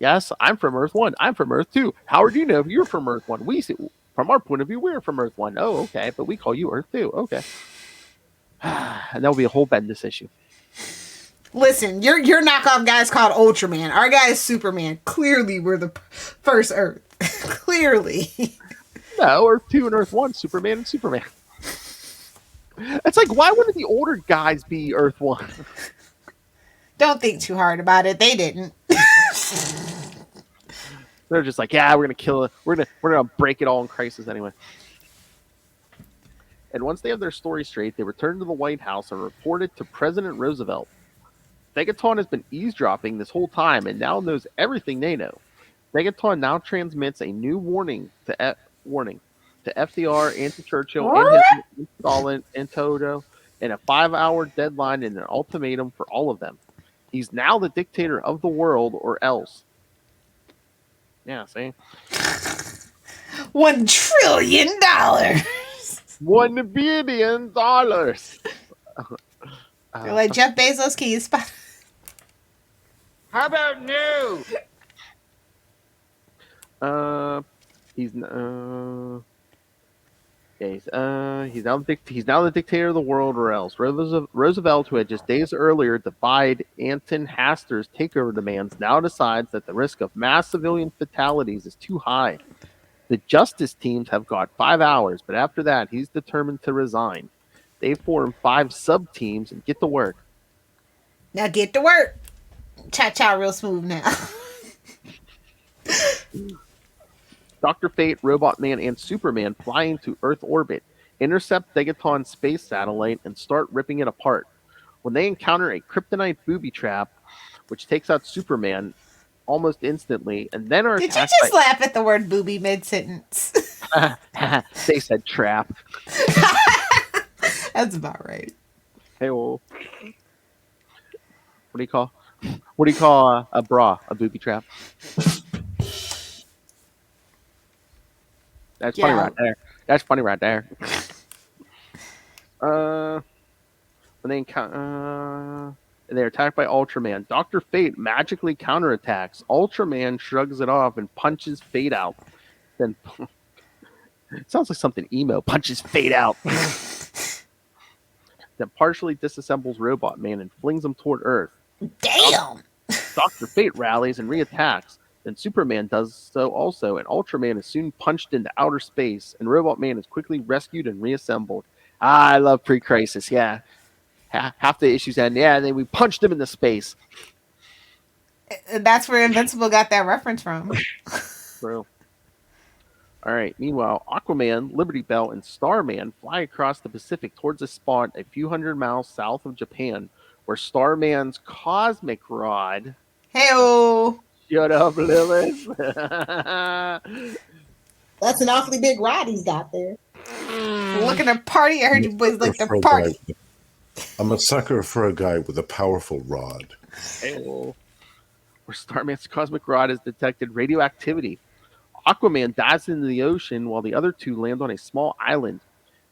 Yes, I'm from Earth 1. I'm from Earth 2. How do you know if you're from Earth 1? We see, from our point of view, we're from Earth 1. Oh, okay, but we call you Earth 2. Okay. And that will be a whole Bendis issue. Listen, your knockoff guy's called Ultraman. Our guy is Superman. Clearly, we're the first Earth. Clearly. No, Earth 2 and Earth 1, Superman and Superman. It's like, why wouldn't the older guys be Earth 1? Don't think too hard about it. They didn't. They're just like, yeah, we're gonna kill it. We're gonna break it all in Crisis anyway. And once they have their story straight, they return to the White House and report it to President Roosevelt. Degaton has been eavesdropping this whole time and now knows everything they know. Degaton now transmits a new warning to FDR and to Churchill and his installment and Toto, and a 5-hour deadline and an ultimatum for all of them. He's now the dictator of the world, or else. Yeah, see? $1 trillion. $1 billion. Like Jeff Bezos, can you spot? How about new? He's now the dictator of the world, or else. Roosevelt, who had just days earlier defied Anton Haster's takeover demands, now decides that the risk of mass civilian fatalities is too high. The justice teams have got 5 hours, but after that, he's determined to resign. They form 5 sub-teams and get to work. Now get to work. Cha-cha real smooth now. Dr. Fate, Robot Man, and Superman fly into Earth orbit, intercept Degaton's space satellite, and start ripping it apart. When they encounter a kryptonite booby trap, which takes out Superman almost instantly, and then are Did you just laugh at the word booby mid-sentence? They said trap. That's about right. Hey, well, what do you call a bra? A booby trap? That's funny right there. That's funny right there. When they're attacked by Ultraman, Dr. Fate magically counterattacks. Ultraman shrugs it off and punches Fate out. Then it sounds like something emo. Punches Fate out. Then partially disassembles Robot Man and flings him toward Earth. Damn! Dr. Fate rallies and reattacks. Then Superman does so also, and Ultraman is soon punched into outer space, and Robot Man is quickly rescued and reassembled. I love pre-Crisis, yeah. Half the issues end, yeah, and then we punched him into space. That's where Invincible got that reference from. True. All right, meanwhile, Aquaman, Liberty Bell, and Starman fly across the Pacific towards a spot a few hundred miles south of Japan, where Starman's cosmic rod... Hey-oh! Shut up, Lilith. That's an awfully big rod he's got there. Looking to party. I heard you boys like to party. I'm a sucker for a guy with a powerful rod. Where Starman's cosmic rod has detected radioactivity. Aquaman dives into the ocean while the other two land on a small island.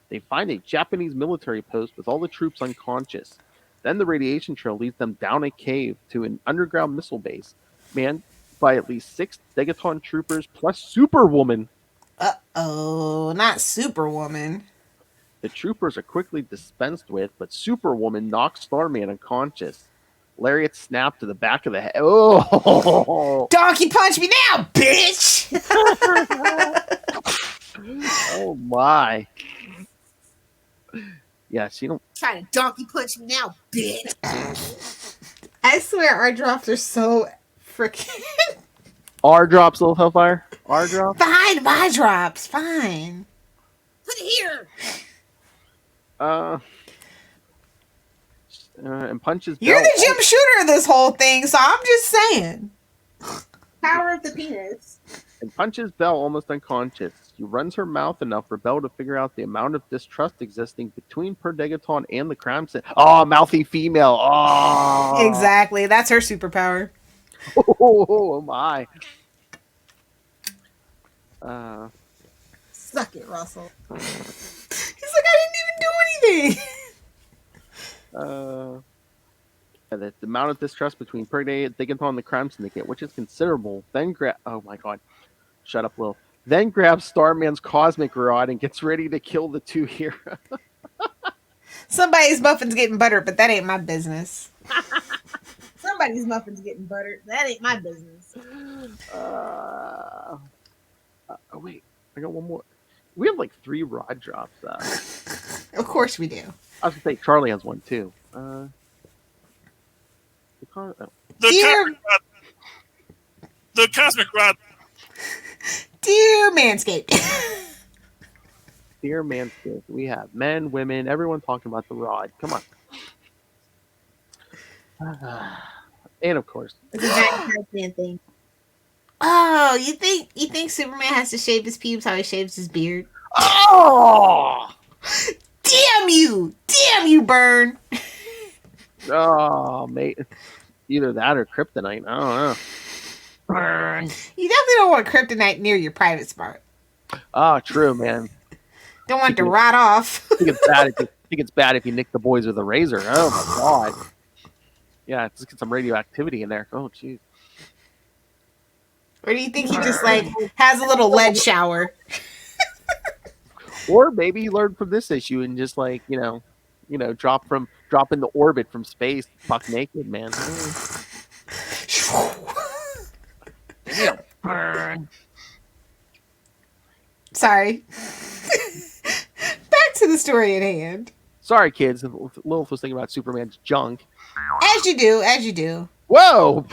They find a Japanese military post with all the troops unconscious. Then the radiation trail leads them down a cave to an underground missile base, manned by at least 6 Degaton troopers plus Superwoman. Uh-oh, not Superwoman. The troopers are quickly dispensed with, but Superwoman knocks Starman unconscious. Lariat snap to the back of the head. Oh! Donkey punch me now, bitch! Oh my. Yeah, she don't... Trying to donkey punch me now, bitch. I swear our drops are so freaking... R drops, Little Hellfire. R drops. Fine, my drops. Fine. Put it here. And punches. You're the gym shooter of this whole thing, so I'm just saying. Power of the penis. and punches Belle almost unconscious. She runs her mouth enough for Belle to figure out the amount of distrust existing between Perdegaton and the Crimson. Oh, mouthy female. Oh, Exactly. That's her superpower. oh my. Suck it, Russell. He's like, I didn't even do anything. The amount of distrust between Perdegaton and the Crime Syndicate, which is considerable. Then oh my god. Shut up, Will. Then grabs Starman's cosmic rod and gets ready to kill the two heroes. Somebody's muffin's getting buttered, but that ain't my business. Somebody's muffin's getting buttered. That ain't my business. Oh wait, I got one more. We have like 3 rod drops. Of course we do. I was gonna say Charlie has one too. The cosmic rod. Dear Manscaped. Dear Manscaped, we have men, women, everyone talking about the rod. Come on. And of course, It's a giant man thing. Oh, you think Superman has to shave his pubes how he shaves his beard? oh, Damn you, Burn. oh, mate, either that or kryptonite. I don't know. You definitely don't want kryptonite near your private spot. Oh, true, man. Don't want it to rot off. I think it's bad if you nick the boys with a razor. Oh my god. Yeah, just get some radioactivity in there. Oh, jeez. Or do you think he just like has a little lead shower? Or maybe he learned from this issue and just like drop into orbit from space, buck naked, man. Sorry. Back to the story at hand. Sorry, kids. Lilith was thinking about Superman's junk. As you do. Whoa!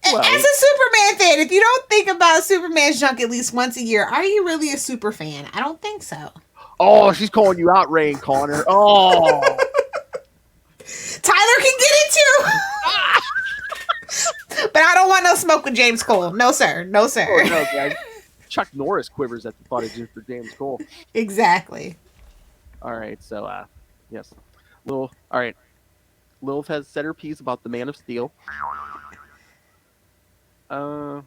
Well, as a Superman fan, if you don't think about Superman's junk at least once a year, are you really a super fan? I don't think so. Oh, she's calling you out, Ray and Connor. Oh. Tyler can get it too. But I don't want no smoke with James Cole. No, sir. No, sir. Oh, no, guys. Chuck Norris quivers at the thought of Jennifer James Cole. Exactly. All right, so, yes. All right. Lilith has said her piece about the Man of Steel. Yeah,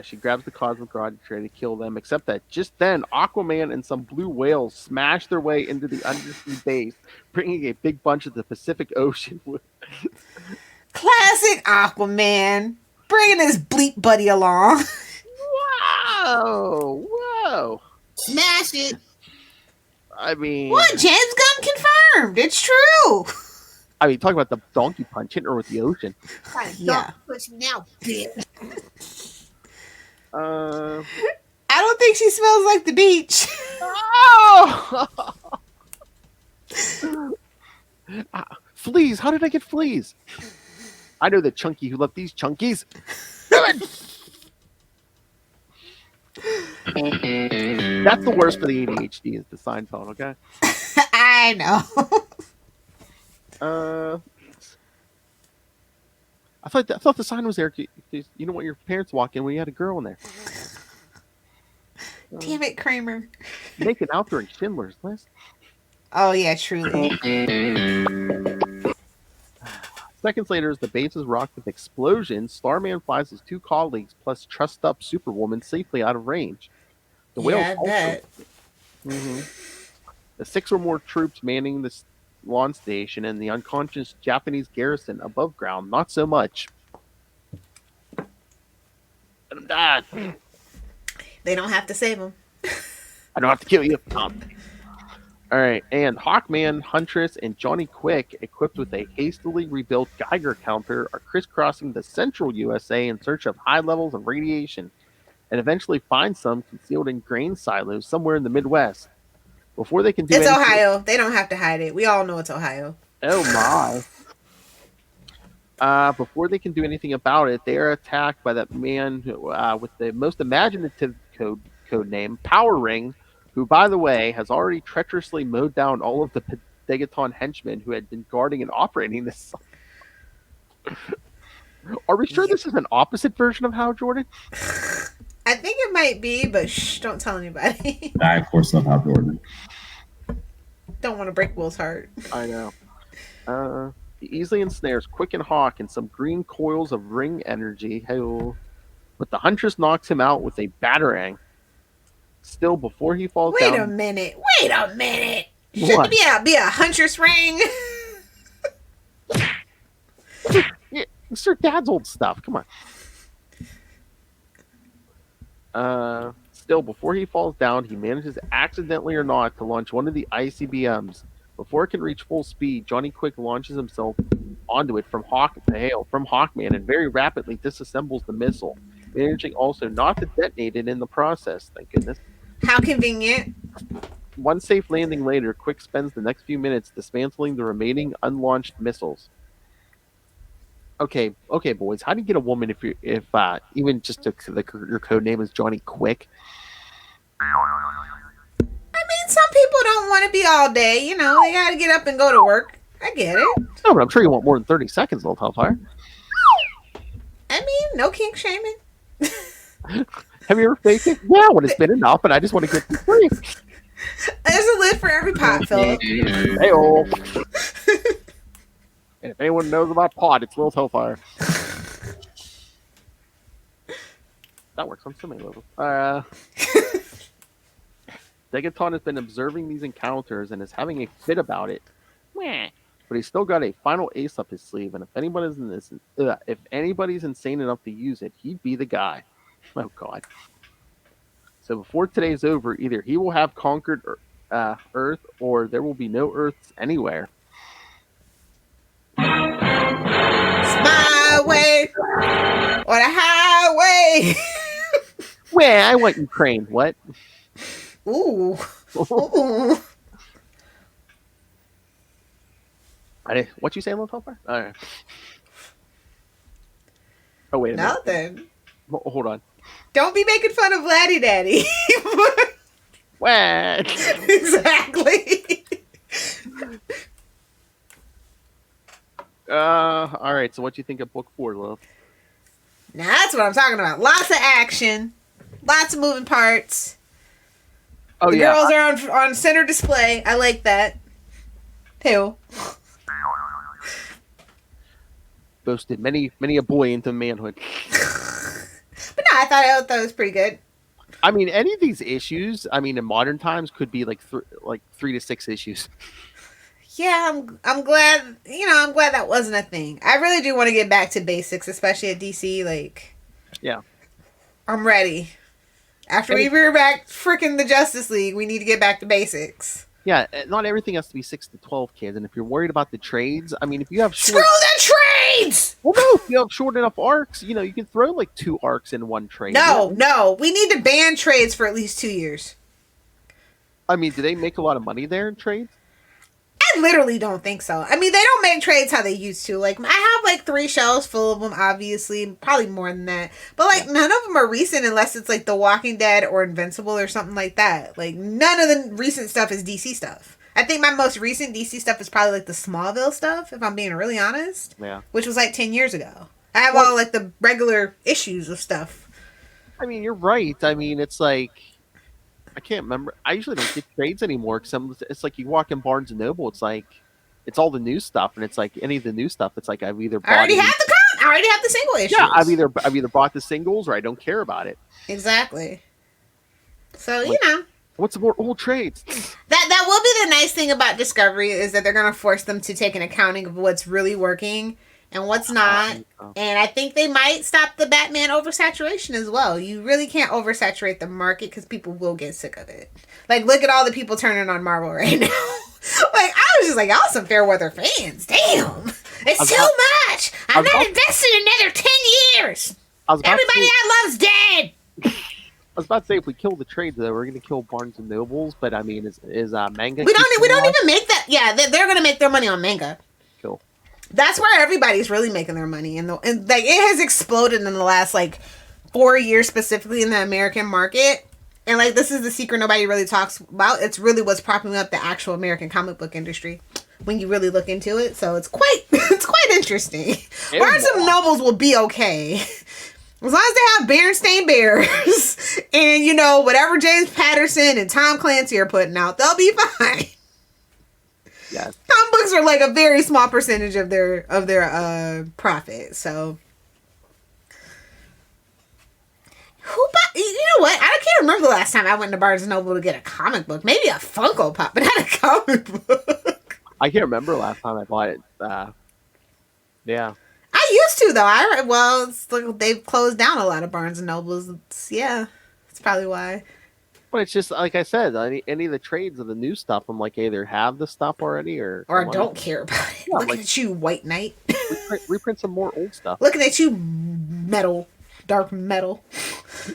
she grabs the cosmic rod and tries to kill them, except that just then Aquaman and some blue whales smash their way into the undersea base, bringing a big bunch of the Pacific Ocean with Classic Aquaman, bringing his bleep buddy along. Whoa! Smash it. I mean, What? James Gunn confirmed. It's true. I mean, talk about the donkey punch hitting her with the ocean. Yeah. Push now, bitch. I don't think she smells like the beach. Oh! Fleas! How did I get fleas? I know the chunky who left these chunkies. That's the worst for the ADHD is the Seinfeld, okay? I know. I thought the sign was there. You don't want your parents to walk in when you had a girl in there. Damn it, Kramer. Making out during Schindler's List. Oh, yeah, truly. Seconds later, as the base is rocked with explosions, Starman flies his 2 colleagues plus trussed-up Superwoman safely out of range. The whales also. The 6 or more troops manning the launch station and the unconscious Japanese garrison above ground, not so much. Let them die. They don't have to save him. I don't have to kill you. All right, and Hawkman, Huntress, and Johnny Quick, equipped with a hastily rebuilt Geiger counter, are crisscrossing the central USA in search of high levels of radiation, and eventually find some concealed in grain silos somewhere in the Midwest. Before they can do It's anything, Ohio. They don't have to hide it. We all know it's Ohio. Oh my! Before they can do anything about it, they are attacked by that man with the most imaginative code name, Power Ring, who, by the way, has already treacherously mowed down all of the Degaton henchmen who had been guarding and operating this. Are we sure this is an opposite version of Hal Jordan? I think it might be, but shh, don't tell anybody. I, of course, love Hal Jordan. Don't want to break Will's heart. I know. He easily ensnares Quick and Hawk in some green coils of ring energy. Hey-oh. But the Huntress knocks him out with a batarang. Still, before he falls down... Wait a minute. Shouldn't it be a Huntress ring? Yeah, it's her dad's old stuff. Come on. Still, before he falls down, he manages, accidentally or not, to launch one of the ICBMs. Before it can reach full speed, Johnny Quick launches himself onto it from Hawkman, and very rapidly disassembles the missile, managing also not to detonate it in the process. Thank goodness. How convenient. One safe landing later, Quick spends the next few minutes dismantling the remaining unlaunched missiles. Okay, boys. How do you get a woman if even just your code name is Johnny Quick? I mean, some people don't want to be all day. You know, they got to get up and go to work. I get it. No, but I'm sure you want more than 30 seconds, little Hellfire. I mean, no kink shaming. Have you ever faked it? Yeah, when it's been enough, and I just want to get free. There's a lid for every pot, Philip. Hey-oh. And if anyone knows about pot, it's Little Hellfire. That works on so many levels. Degaton has been observing these encounters and is having a fit about it. But he's still got a final ace up his sleeve, and if anybody's insane enough to use it, he'd be the guy. Oh, God. So before today's over, either he will have conquered Earth, or there will be no Earths anywhere. It's my way or the highway. Well, I want Ukraine. What? Ooh. Ooh. What you saying, Little Hellfire? All right. Oh, wait a minute. Nothing. Hold on. Don't be making fun of Laddie Daddy. What? Exactly. All right. So, what do you think of book 4, love? Now that's what I'm talking about. Lots of action, lots of moving parts. Oh, the yeah. girls are on center display. I like that. Too. Boasted many a boy into manhood. But no, I thought it was pretty good. I mean, any of these issues, in modern times, could be like 3 to 6 issues. Yeah, I'm glad. I'm glad that wasn't a thing. I really do want to get back to basics, especially at DC. Like, yeah, I'm ready. After we rear back freaking the Justice League, we need to get back to basics. Yeah, not everything has to be 6 to 12 kids, and if you're worried about the trades, if you have screw the trades. Well, no, if you have short enough arcs, you can throw like 2 arcs in one trade. No, we need to ban trades for at least 2 years. Do they make a lot of money there in trades? I literally don't think so. They don't make trades how they used to. Like, I have like 3 shelves full of them, obviously, probably more than that. But like, none of them are recent unless it's like The Walking Dead or Invincible or something like that. Like, none of the recent stuff is DC stuff. I think my most recent DC stuff is probably like the Smallville stuff, if I'm being really honest. Yeah. Which was like 10 years ago. I have all like the regular issues of stuff. You're right. It's like, I can't remember. I usually don't get trades anymore because it's like you walk in Barnes and Noble. It's like it's all the new stuff, and it's like any of the new stuff. It's like I've either bought I already have the single issues. Yeah, I've either bought the singles or I don't care about it. Exactly. So what's the more old trades? That will be the nice thing about Discovery is that they're gonna force them to take an accounting of what's really working and what's not. And I think they might stop the Batman oversaturation as well. You really can't oversaturate the market because people will get sick of it. Like, look at all the people turning on Marvel right now. Like, I was just like, y'all some fair weather fans. Damn. It's too much. I'm not investing another 10 years. Everybody I love's dead. I was about to say, if we kill the trades, though, we're going to kill Barnes and Nobles. But is manga? We don't even make that. Yeah, they're going to make their money on manga. Cool. That's where everybody's really making their money, and like it has exploded in the last like 4 years, specifically in the American market. And like, this is the secret nobody really talks about. It's really what's propping up the actual American comic book industry when you really look into it. So it's quite interesting. Barnes and Nobles will be okay. As long as they have Berenstain Bears and, you know, whatever James Patterson and Tom Clancy are putting out, they'll be fine. Yeah. Comic books are like a very small percentage of their profit, so. You know what? I can't remember the last time I went to Barnes & Noble to get a comic book. Maybe a Funko Pop, but not a comic book. I can't remember the last time I bought it. Yeah. I used to, though. It's like they've closed down a lot of Barnes & Nobles. That's probably why. But it's just, like I said, any of the trades of the new stuff, I'm like, either have the stuff already or don't care about it. Yeah, Looking at you, White Knight. reprint some more old stuff. Looking at you, Dark Metal.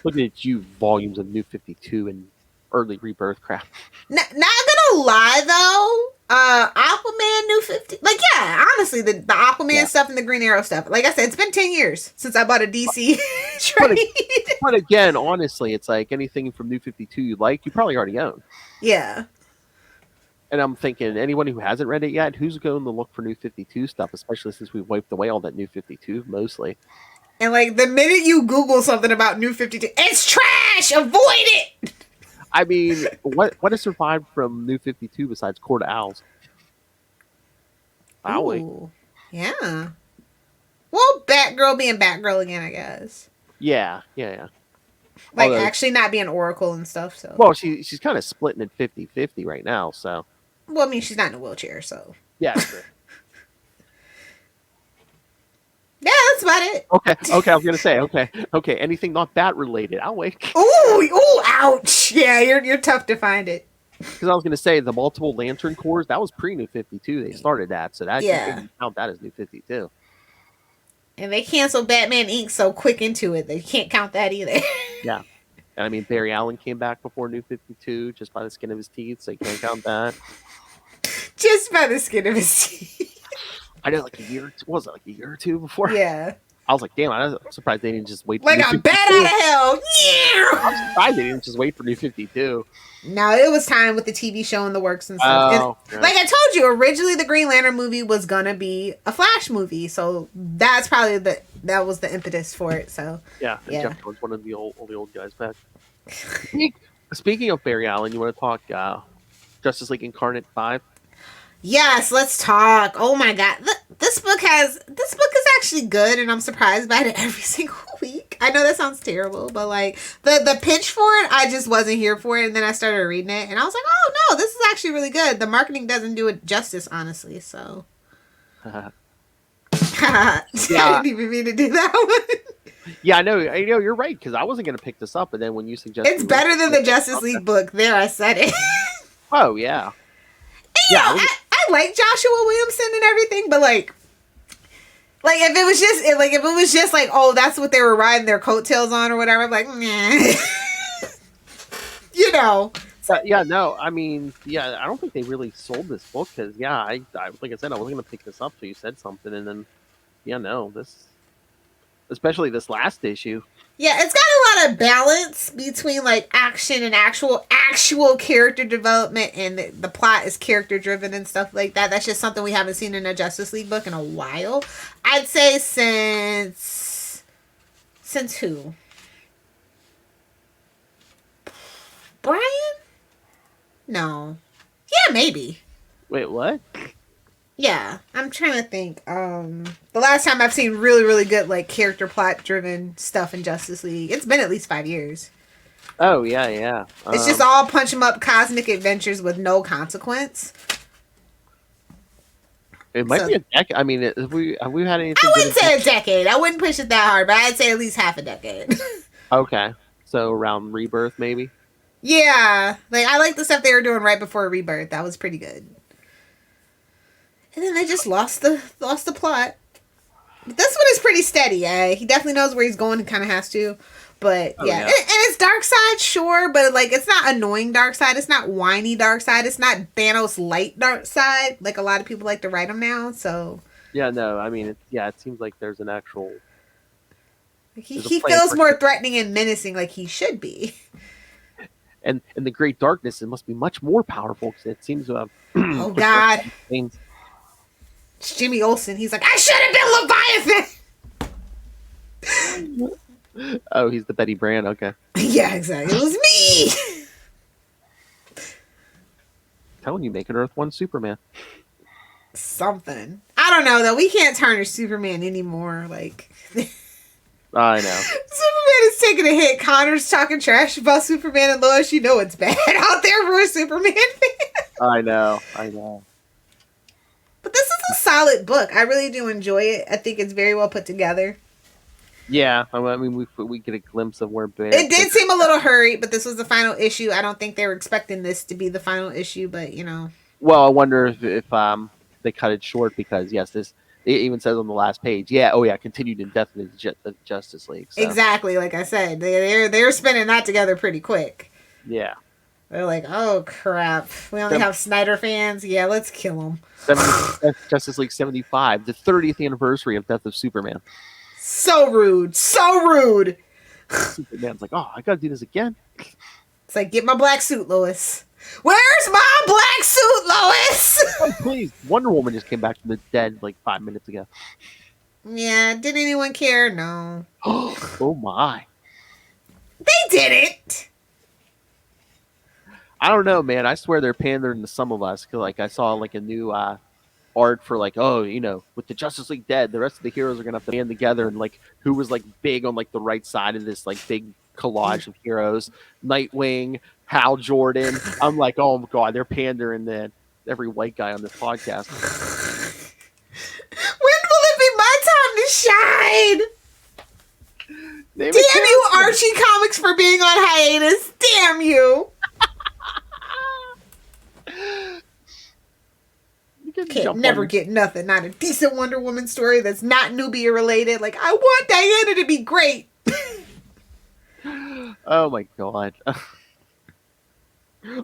Looking at you, volumes of New 52 and early Rebirth crap. Not gonna lie though, Aquaman New 50, like, yeah, honestly, the Aquaman stuff and the Green Arrow stuff. Like I said, it's been 10 years since I bought a DC trade. But again, honestly, it's like anything from New 52 you like, you probably already own. Yeah. And I'm thinking, anyone who hasn't read it yet, who's going to look for New 52 stuff, especially since we've wiped away all that New 52 mostly. And like the minute you Google something about New 52, it's trash. Avoid it. I mean, what has survived from New 52 besides Court of Owls? Ooh, yeah. Well, Batgirl being Batgirl again, I guess. Yeah. Like, although, actually not being Oracle and stuff, so. Well, she's kind of splitting it 50-50 right now, so. Well, I mean, she's not in a wheelchair, so. Yeah, true. Yeah, that's about it. Okay, I was gonna say, okay, anything not bat related, I'll wait. Ooh, ouch! Yeah, you're tough to find it. Because I was gonna say the multiple Lantern Corps, that was pre New 52. They started that, so that you can count that as New 52. And they canceled Batman Inc. so quick into it, they can't count that either. Yeah, and I mean Barry Allen came back before New 52 just by the skin of his teeth, so you can't count that. Just by the skin of his teeth. I know, like a year or two before? Yeah. I was like, damn, I'm surprised they didn't just wait for like New a 52. bat out of hell. Yeah. I'm surprised they didn't just wait for New 52. No, it was time with the TV show and the works and stuff. Like I told you, originally the Green Lantern movie was gonna be a Flash movie, so that's probably that was the impetus for it. So yeah. Jeff was one of the old guys back. Speaking of Barry Allen, you want to talk Justice League Incarnate 5? Yes, let's talk. Oh my god, this book is actually good, and I'm surprised by it every single week. I know that sounds terrible, but like the pitch for it, I just wasn't here for it, and then I started reading it, and I was like, oh no, this is actually really good. The marketing doesn't do it justice, honestly. So, I didn't even mean to do that one. Yeah, I know, you're right, because I wasn't going to pick this up, but then when you suggested it's better than the Justice League book. There, I said it. Oh yeah. And, I like Joshua Williamson and everything, but like if it was just like, oh, that's what they were riding their coattails on or whatever, I'm like, nah. You know. Yeah, no, I mean, I don't think they really sold this book because, I like I said, I wasn't going to pick this up till you said something, and then, especially this last issue. Yeah, it's got a lot of balance between like action and actual character development, and the plot is character driven and stuff like that. That's just something we haven't seen in a Justice League book in a while. I'd say since who? Brian? No. Yeah, maybe. Wait, what? Yeah, I'm trying to think. The last time I've seen really, really good like character plot driven stuff in Justice League, it's been at least 5 years. Oh yeah. It's just all punch 'em up cosmic adventures with no consequence. It might be a decade. I mean, have we had anything? I wouldn't say a decade. I wouldn't push it that hard, but I'd say at least half a decade. Okay, so around Rebirth, maybe. Yeah, like I like the stuff they were doing right before Rebirth. That was pretty good. And then they just lost the plot. But this one is pretty steady. He definitely knows where he's going. He kind of has to. But yeah. And it's Darkseid, sure, but like it's not annoying Darkseid. It's not whiny Darkseid. It's not Thanos light Darkseid like a lot of people like to write him now. So yeah, no, I mean, it seems like there's an actual. He feels more threatening and menacing, like he should be. And the Great Darkness, it must be much more powerful because it seems to have. Oh God. Things. It's Jimmy Olsen. He's like, I should have been Leviathan. Oh, he's the Betty Brand. Okay. Yeah, exactly. It was me. Telling you, make an Earth 1 Superman. Something. I don't know, though. We can't tarnish Superman anymore. Like, I know. Superman is taking a hit. Connor's talking trash about Superman and Lois. You know it's bad out there for a Superman fan. I know. But this is a solid book. I really do enjoy it. I think it's very well put together. Yeah, I mean, we get a glimpse of where It did seem a little hurried, but this was the final issue. I don't think they were expecting this to be the final issue, but you know. Well, I wonder if they cut it short because yes, it even says on the last page. Yeah, continued indefinite the Justice League. So. Exactly, like I said, they're spinning that together pretty quick. Yeah. They're like, oh crap, we only have Snyder fans. Yeah, let's kill them. Justice League 75, the 30th anniversary of Death of Superman. So rude. Superman's like, oh, I gotta do this again. It's like, get my black suit, Lois. Where's my black suit, Lois? Oh, please. Wonder Woman just came back from the dead like 5 minutes ago. Yeah, did anyone care? No. Oh my. They did it. I don't know, man. I swear they're pandering to some of us. Cause like I saw like a new art for like, oh, you know, with the Justice League dead, the rest of the heroes are gonna have to band together, and like who was like big on like the right side of this like big collage of heroes. Nightwing, Hal Jordan. I'm like, oh my god, they're pandering to every white guy on this podcast. When will it be my time to shine? Damn you, Archie Comics, for being on hiatus. Damn you. Can't never get nothing. Not a decent Wonder Woman story that's not Nubia related. Like, I want Diana to be great. Oh my god. I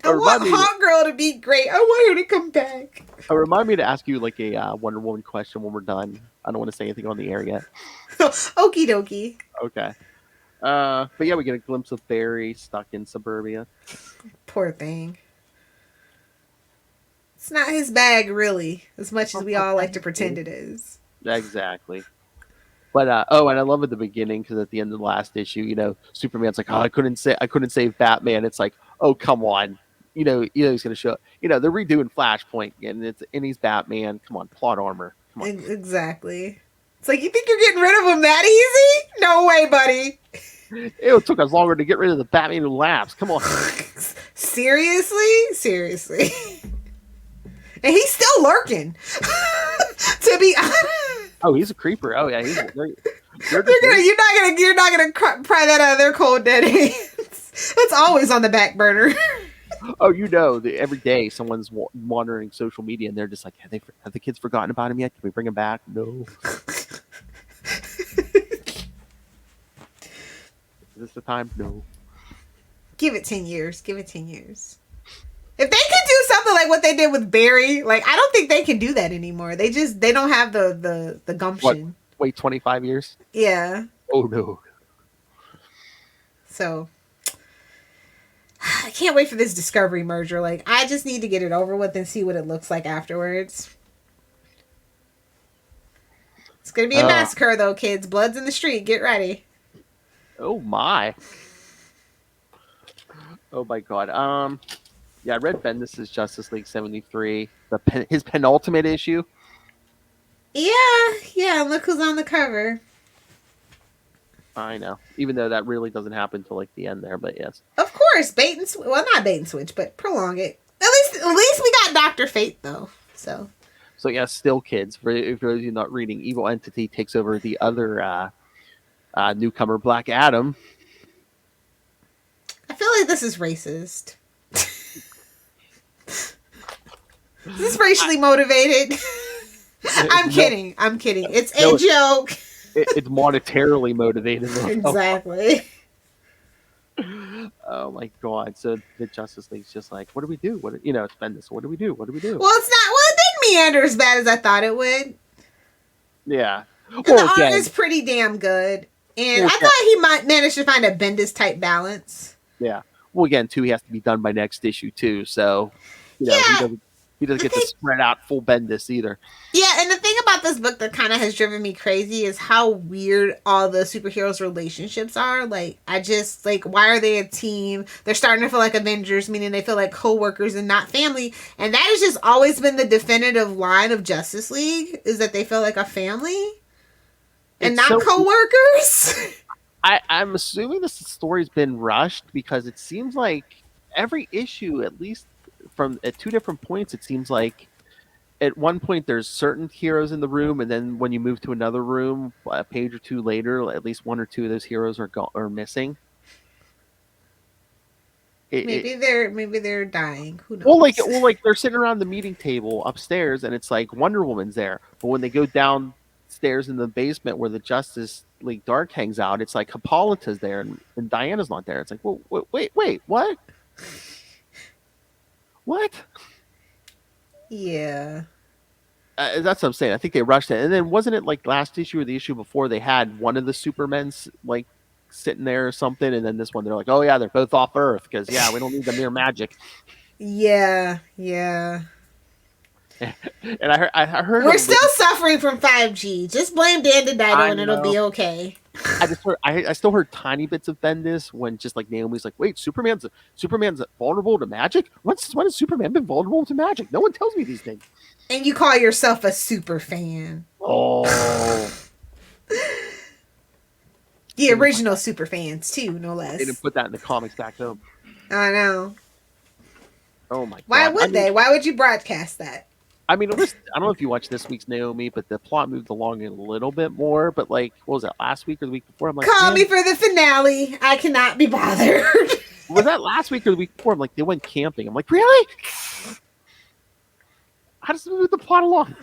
want Hot Girl to be great. I want her to come back. Remind me to ask you like a Wonder Woman question when we're done. I don't want to say anything on the air yet. Okie dokie. Okay. But yeah, we get a glimpse of Barry stuck in suburbia. Poor thing. It's not his bag, really, as much as we all like to pretend it is. Exactly. But and I love at the beginning because at the end of the last issue, you know, Superman's like, oh, I couldn't save Batman. It's like, oh, come on, you know he's gonna show. You know, they're redoing Flashpoint and he's Batman. Come on, plot armor. Come on. Exactly. It's like, you think you're getting rid of him that easy? No way, buddy. It took us longer to get rid of the Batman who laughs. Come on. Seriously. And he's still lurking. To be honest. Oh, he's a creeper. Oh yeah, you're not gonna pry that out of their cold dead hands. That's always on the back burner. Oh, you know, every day someone's monitoring social media and they're just like, have the kids forgotten about him yet? Can we bring him back? No. Is this the time? No. Give it 10 years. If they could do something like what they did with Barry, like, I don't think they can do that anymore. They don't have the gumption. What? Wait, 25 years? Yeah. Oh no. So I can't wait for this Discovery merger. Like, I just need to get it over with and see what it looks like afterwards. It's gonna be a massacre though, kids. Blood's in the street. Get ready. Oh my. Oh my god. Yeah, I read Bendis' Justice League 73, his penultimate issue. Yeah, look who's on the cover. I know. Even though that really doesn't happen till like the end there, but yes. Of course, bait and switch. Well, not bait and switch, but prolong it. At least we got Dr. Fate though. So yeah, still kids. For those of you not reading, Evil Entity takes over the other newcomer, Black Adam. I feel like this is racist. Is this racially motivated? I'm kidding. It's a joke. It's monetarily motivated. Exactly. Oh my god! So the Justice League's just like, what do we do? It's Bendis. What do we do? Well, it's not. Well, it didn't meander as bad as I thought it would. Yeah. And the art is pretty damn good, and I thought he might manage to find a Bendis type balance. Yeah. Well, again, too, he has to be done by next issue too. So, he He doesn't get to spread out full Bendis either. Yeah, and the thing about this book that kind of has driven me crazy is how weird all the superheroes' relationships are. Like, I just, like, why are they a team? They're starting to feel like Avengers, meaning they feel like co-workers and not family. And that has just always been the definitive line of Justice League, is that they feel like a family and not co-workers. I'm assuming this story's been rushed because it seems like every issue, at least at two different points, it seems like at one point there's certain heroes in the room, and then when you move to another room, a page or two later, at least one or two of those heroes are missing. Maybe they're dying. Who knows? Well, like they're sitting around the meeting table upstairs, and it's like Wonder Woman's there, but when they go downstairs in the basement where the Justice League Dark hangs out, it's like Hippolyta's there and Diana's not there. It's like, well, wait, what? What? Yeah. That's what I'm saying. I think they rushed it. And then wasn't it like last issue or the issue before they had one of the Supermen's like sitting there or something, and then this one they're like, oh yeah, they're both off Earth because we don't need the mere magic. Yeah. And I heard we're still suffering from 5G. Just blame Dan DiDio and it'll be okay. I still heard tiny bits of Bendis when just like Naomi's like, wait, Superman's vulnerable to magic? When has Superman been vulnerable to magic? No one tells me these things. And you call yourself a super fan. Oh. The original super fans too, no less. They didn't put that in the comics back home. I know. Oh my god. Why would they? Why would you broadcast that? I mean, I don't know if you watched this week's Naomi, but the plot moved along a little bit more. But like, what was that, last week or the week before? I'm like, call me for the finale. I cannot be bothered. Was that last week or the week before? I'm like, they went camping. I'm like, really? How does it move the plot along?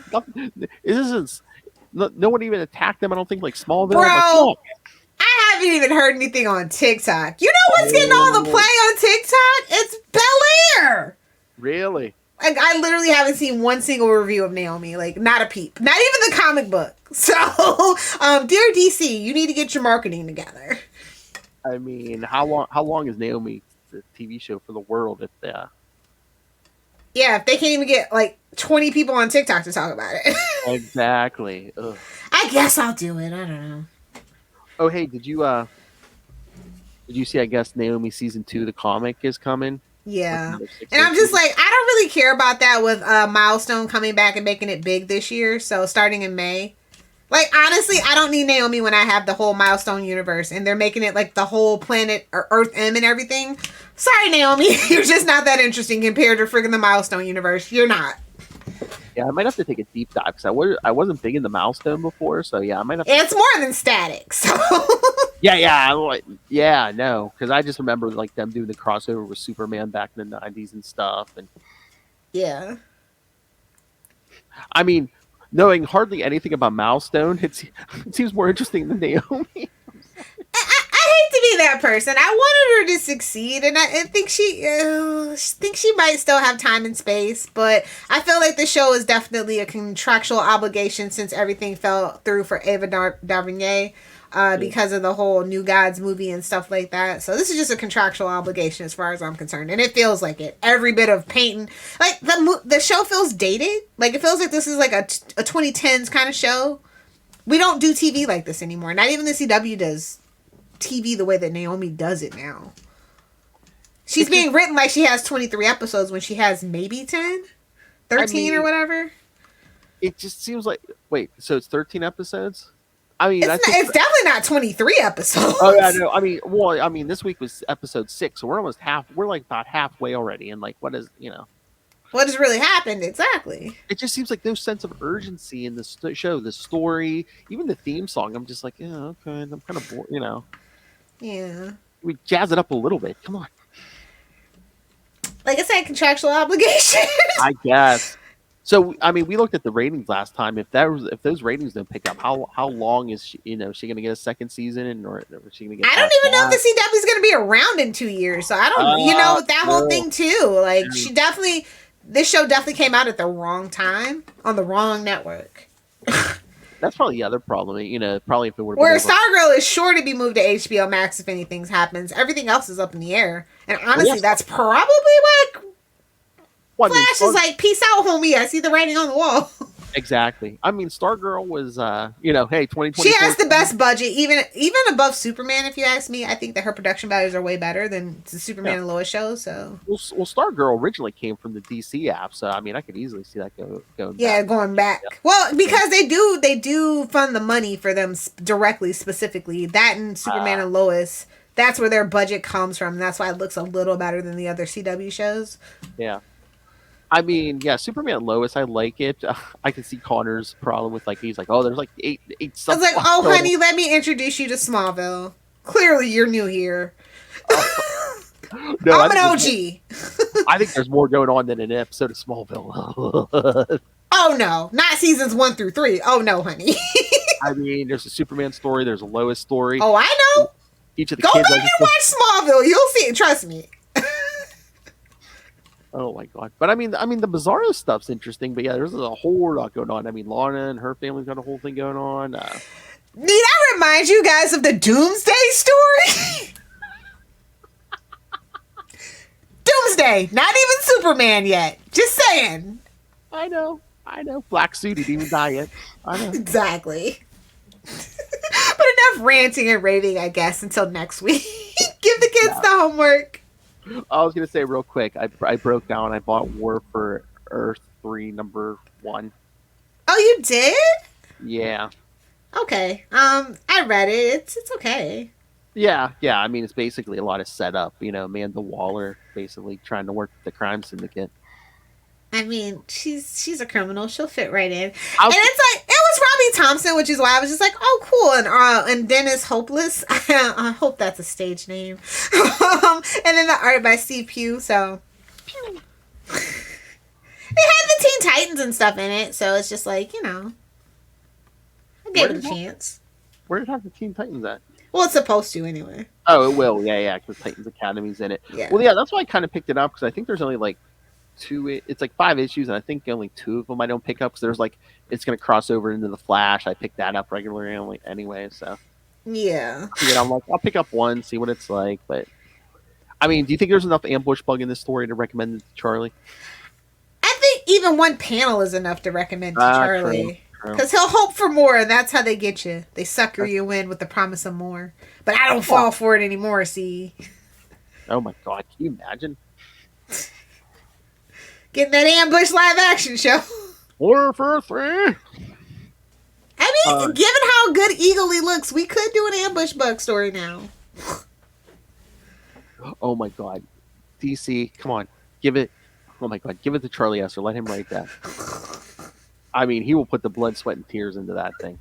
No one even attacked them. I don't think like Smallville. Bro, like, oh. I haven't even heard anything on TikTok. You know what's getting all the play on TikTok? It's Bel-Air. Really? Like, I literally haven't seen one single review of Naomi. Like, not a peep. Not even the comic book. So, dear DC, you need to get your marketing together. I mean, how long is Naomi the TV show for the world if Yeah, if they can't even get like 20 people on TikTok to talk about it. Exactly. Ugh. I guess I'll do it. I don't know. Oh, hey, did you see, I guess, Naomi season 2, the comic is coming? Yeah. And I'm just like, I don't really care about that with Milestone coming back and making it big this year. So starting in May. Like, honestly, I don't need Naomi when I have the whole Milestone universe and they're making it like the whole planet or Earth M and everything. Sorry, Naomi. You're just not that interesting compared to friggin' the Milestone universe. You're not. Yeah, I might have to take a deep dive because I wasn't big in the Milestone before. So yeah, I might have to. It's more than static. So. Yeah, no, because I just remember like them doing the crossover with Superman back in the 90s and stuff, and yeah. I mean, knowing hardly anything about Milestone, it seems more interesting than Naomi. I hate to be that person. I wanted her to succeed, and I think she might still have time and space. But I feel like the show is definitely a contractual obligation since everything fell through for Ava DuVernay. Because of the whole New Gods movie and stuff like that. So this is just a contractual obligation as far as I'm concerned. And it feels like it. Every bit of painting. Like, the show feels dated. Like, it feels like this is like a 2010s kind of show. We don't do TV like this anymore. Not even the CW does TV the way that Naomi does it now. She's being written like she has 23 episodes when she has maybe 10? 13 or whatever? It just seems like... Wait, so it's 13 episodes? I mean, it's definitely not 23 episodes. Oh yeah, no. I mean, this week was episode 6, so we're almost we're like about halfway already. And like, what has really happened exactly? It just seems like no sense of urgency in the show, the story, even the theme song. I'm just like, yeah, okay, I'm kind of bored, Yeah. We jazz it up a little bit. Come on. Like I said, contractual obligation. I guess. So, I mean, we looked at the ratings last time. If those ratings don't pick up, how long is she? Is she going to get a second season, or is she going to get? I don't even know if the CW is going to be around in 2 years. So I don't, that whole thing too. Like this show definitely came out at the wrong time on the wrong network. That's probably the other problem. Probably if it were where Stargirl is sure to be moved to HBO Max if anything happens. Everything else is up in the air, and honestly, that's probably like Well, I mean, Flash is like, peace out, homie. I see the writing on the wall. exactly. I mean, Stargirl was, hey, 2020. She has the best budget, even above Superman. If you ask me, I think that her production values are way better than the Superman and Lois show. So, well, Stargirl originally came from the DC app, so I mean, I could easily see that going. Yeah, back. going back. Yeah. Well, because they do fund the money for them directly, specifically that and Superman and Lois. That's where their budget comes from. And that's why it looks a little better than the other CW shows. Yeah. I mean, yeah, Superman and Lois, I like it. I can see Connor's problem with he's like, oh, there's like eight. I was like, oh, honey, let me introduce you to Smallville. Clearly, you're new here. No, I'm an OG. I think there's more going on than an episode of Smallville. Oh no, not seasons 1 through 3. Oh no, honey. I mean, there's a Superman story. There's a Lois story. Oh, I know. Each of the Go kids. back and watch Smallville. You'll see it. Trust me. Oh my god! But I mean, the Bizarro stuff's interesting. But yeah, there's a whole lot going on. I mean, Lana and her family's got a whole thing going on. Need I remind you guys of the Doomsday story? Doomsday, not even Superman yet. Just saying. I know. Black suit, he didn't even die yet. I know. Exactly. But enough ranting and raving, I guess, until next week. Give the kids the homework. I was gonna say real quick. I broke down. I bought War for Earth 3 number 1. Oh, you did? Yeah. Okay. I read it. It's okay. Yeah. I mean, it's basically a lot of setup. Amanda Waller basically trying to work the crime syndicate. I mean, she's a criminal. She'll fit right in. And it's like, it was Robbie Thompson, which is why I was just like, oh, cool. And Dennis Hopeless. I hope that's a stage name. And then the art by Steve Pugh. So it had the Teen Titans and stuff in it. So it's just like, I gave it a chance. Where did it have the Teen Titans at? Well, it's supposed to anyway. Oh, it will. Yeah, because Titans Academy's in it. Yeah. Well, yeah, that's why I kind of picked it up, because I think there's only like 2, it's like 5 issues, and I think only 2 of them I don't pick up, because there's like, it's going to cross over into the Flash. I picked that up regularly anyway, so. Yeah. I'm like, I'll pick up one, see what it's like, but. I mean, do you think there's enough ambush bug in this story to recommend it to Charlie? I think even one panel is enough to recommend to Charlie. Because he'll hope for more, and that's how they get you. They sucker you in with the promise of more. But I don't fall for it anymore, see? Oh my god, can you imagine? Getting that ambush live action show. War for 3. I mean, given how good Eagly looks, we could do an ambush bug story now. Oh my god. DC, come on. Give it. Oh my god, give it to Charlie Esser. Let him write that. I mean, he will put the blood, sweat, and tears into that thing.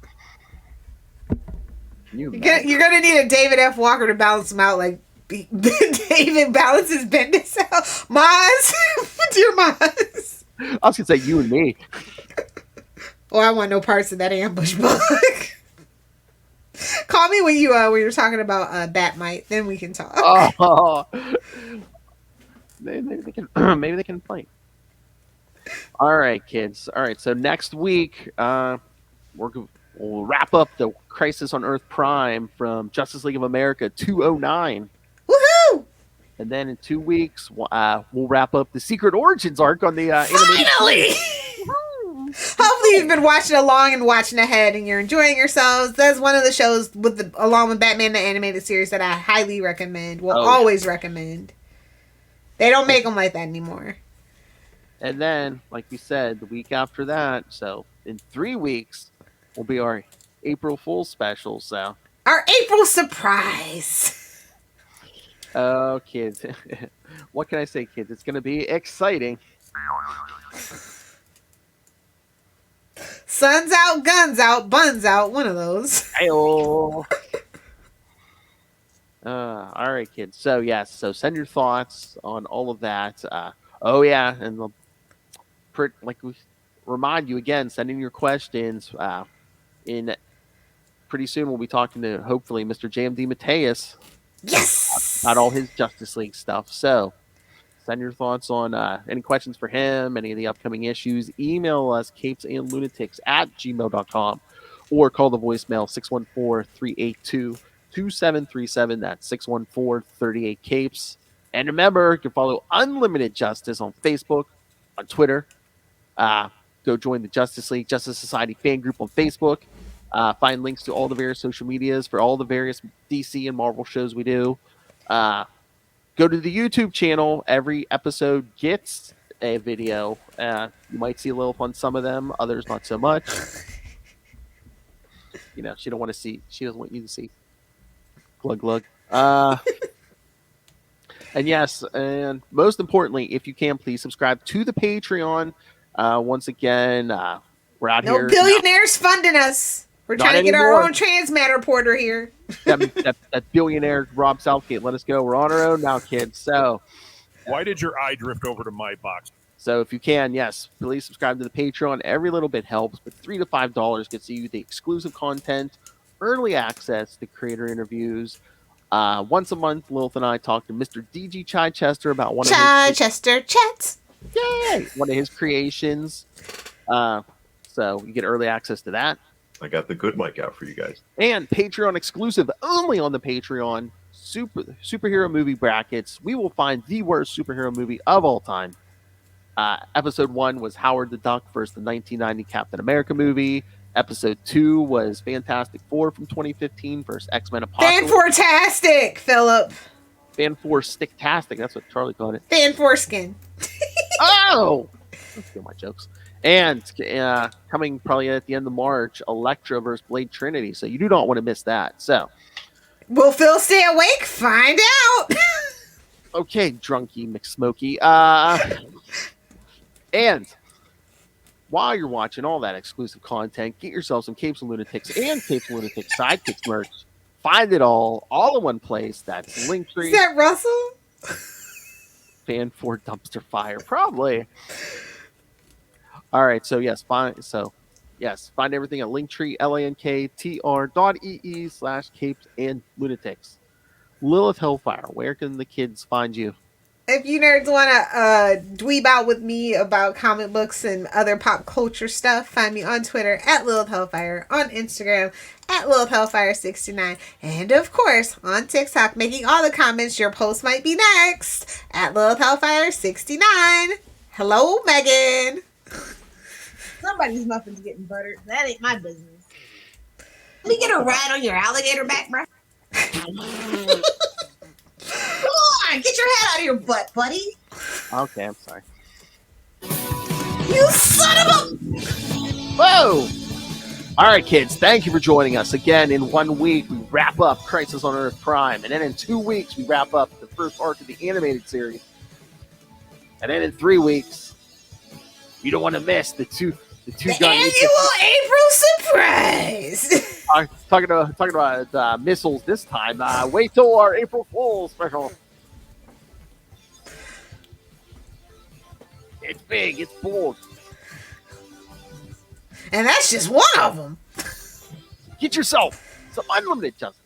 You're gonna need a David F. Walker to balance him out, like David balances Bendis out. Maz, dear Maz. I was gonna say you and me. Oh, I want no parts of that ambush bug. Call me when you're talking about Batmite, then we can talk. Oh, maybe they can fight. All right, kids. All right, so next week we'll wrap up the Crisis on Earth Prime from Justice League of America 209. Woohoo! And then in 2 weeks, we'll wrap up the Secret Origins arc on the Finally! Hopefully you've been watching along and watching ahead and you're enjoying yourselves. That's one of the shows along with Batman the Animated Series that I highly recommend. Always recommend. They don't make them like that anymore. And then, like we said, the week after that, so in 3 weeks, will be our April Fool's special. So our April surprise. Oh, kids. What can I say, kids? It's going to be exciting. Sun's out, guns out, buns out. One of those. All right, kids. So, yes. So, send your thoughts on all of that. And like we remind you again, send in your questions. Pretty soon, we'll be talking to hopefully Mr. JMD Mateus. Yes. About all his Justice League stuff. So, send your thoughts on any questions for him, any of the upcoming issues. Email us, capesandlunatics@gmail.com, or call the voicemail 614-382-2737. That's 614-38-CAPES. And remember, you can follow Unlimited Justice on Facebook, on Twitter. Go join the Justice League, Justice Society fan group on Facebook. Find links to all the various social medias for all the various DC and Marvel shows we do. Go to the YouTube channel. Every episode gets a video. You might see a little on some of them, others not so much. You know, she doesn't want you to see. Glug glug. And yes, and most importantly, if you can, please subscribe to the Patreon. Once again, we're out here. No billionaires funding us. We're Not trying to get our anymore. own trans matter reporter here. that billionaire Rob Southgate, let us go. We're on our own now, kids. So Why did your eye drift over to my box? So if you can, yes, please subscribe to the Patreon. Every little bit helps, but $3 to $5 gets you the exclusive content, early access to creator interviews. Once a month, Lilith and I talk to Mr. DG Chichester about one of his creations. So you get early access to that. I got the good mic out for you guys. And Patreon exclusive, only on the Patreon, superhero movie brackets. We will find the worst superhero movie of all time. Episode 1 was Howard the Duck versus the 1990 Captain America movie. Episode 2 was Fantastic Four from 2015 versus X-Men Apocalypse. Fan-fortastic, Philip. Fan-for-stick-tastic. That's what Charlie called it. Fan-foreskin. Oh! Don't steal my jokes. And coming probably at the end of March, Elektra versus Blade Trinity. So you do not want to miss that. So, will Phil stay awake? Find out. Okay, drunky McSmokey. And while you're watching all that exclusive content, get yourself some Capes and Lunatics and Capes and Lunatics Sidekicks merch. Find it all in one place. That's Linktree. Is that Russell? Fan for Dumpster Fire, probably. All right, so yes, find everything at Linktree, linktr.ee/Capes and Lunatics. Lilith Hellfire, where can the kids find you? If you nerds want to dweeb out with me about comic books and other pop culture stuff, find me on Twitter at Lilith Hellfire, on Instagram at Lilith Hellfire69, and of course on TikTok, making all the comments your post might be next at Lilith Hellfire69. Hello, Megan. Somebody's muffin's getting buttered. That ain't my business. Let me get a ride on your alligator back, bro. Come on, get your head out of your butt, buddy. Okay, I'm sorry. You son of a... Whoa! All right, kids, thank you for joining us. Again, in 1 week, we wrap up Crisis on Earth Prime. And then in 2 weeks, we wrap up the first arc of the animated series. And then in 3 weeks, you don't want to miss the annual April surprise. Talking about missiles this time. Wait till our April Fool's special. It's big. It's bold. And that's just one of them. Get yourself some unlimited justice.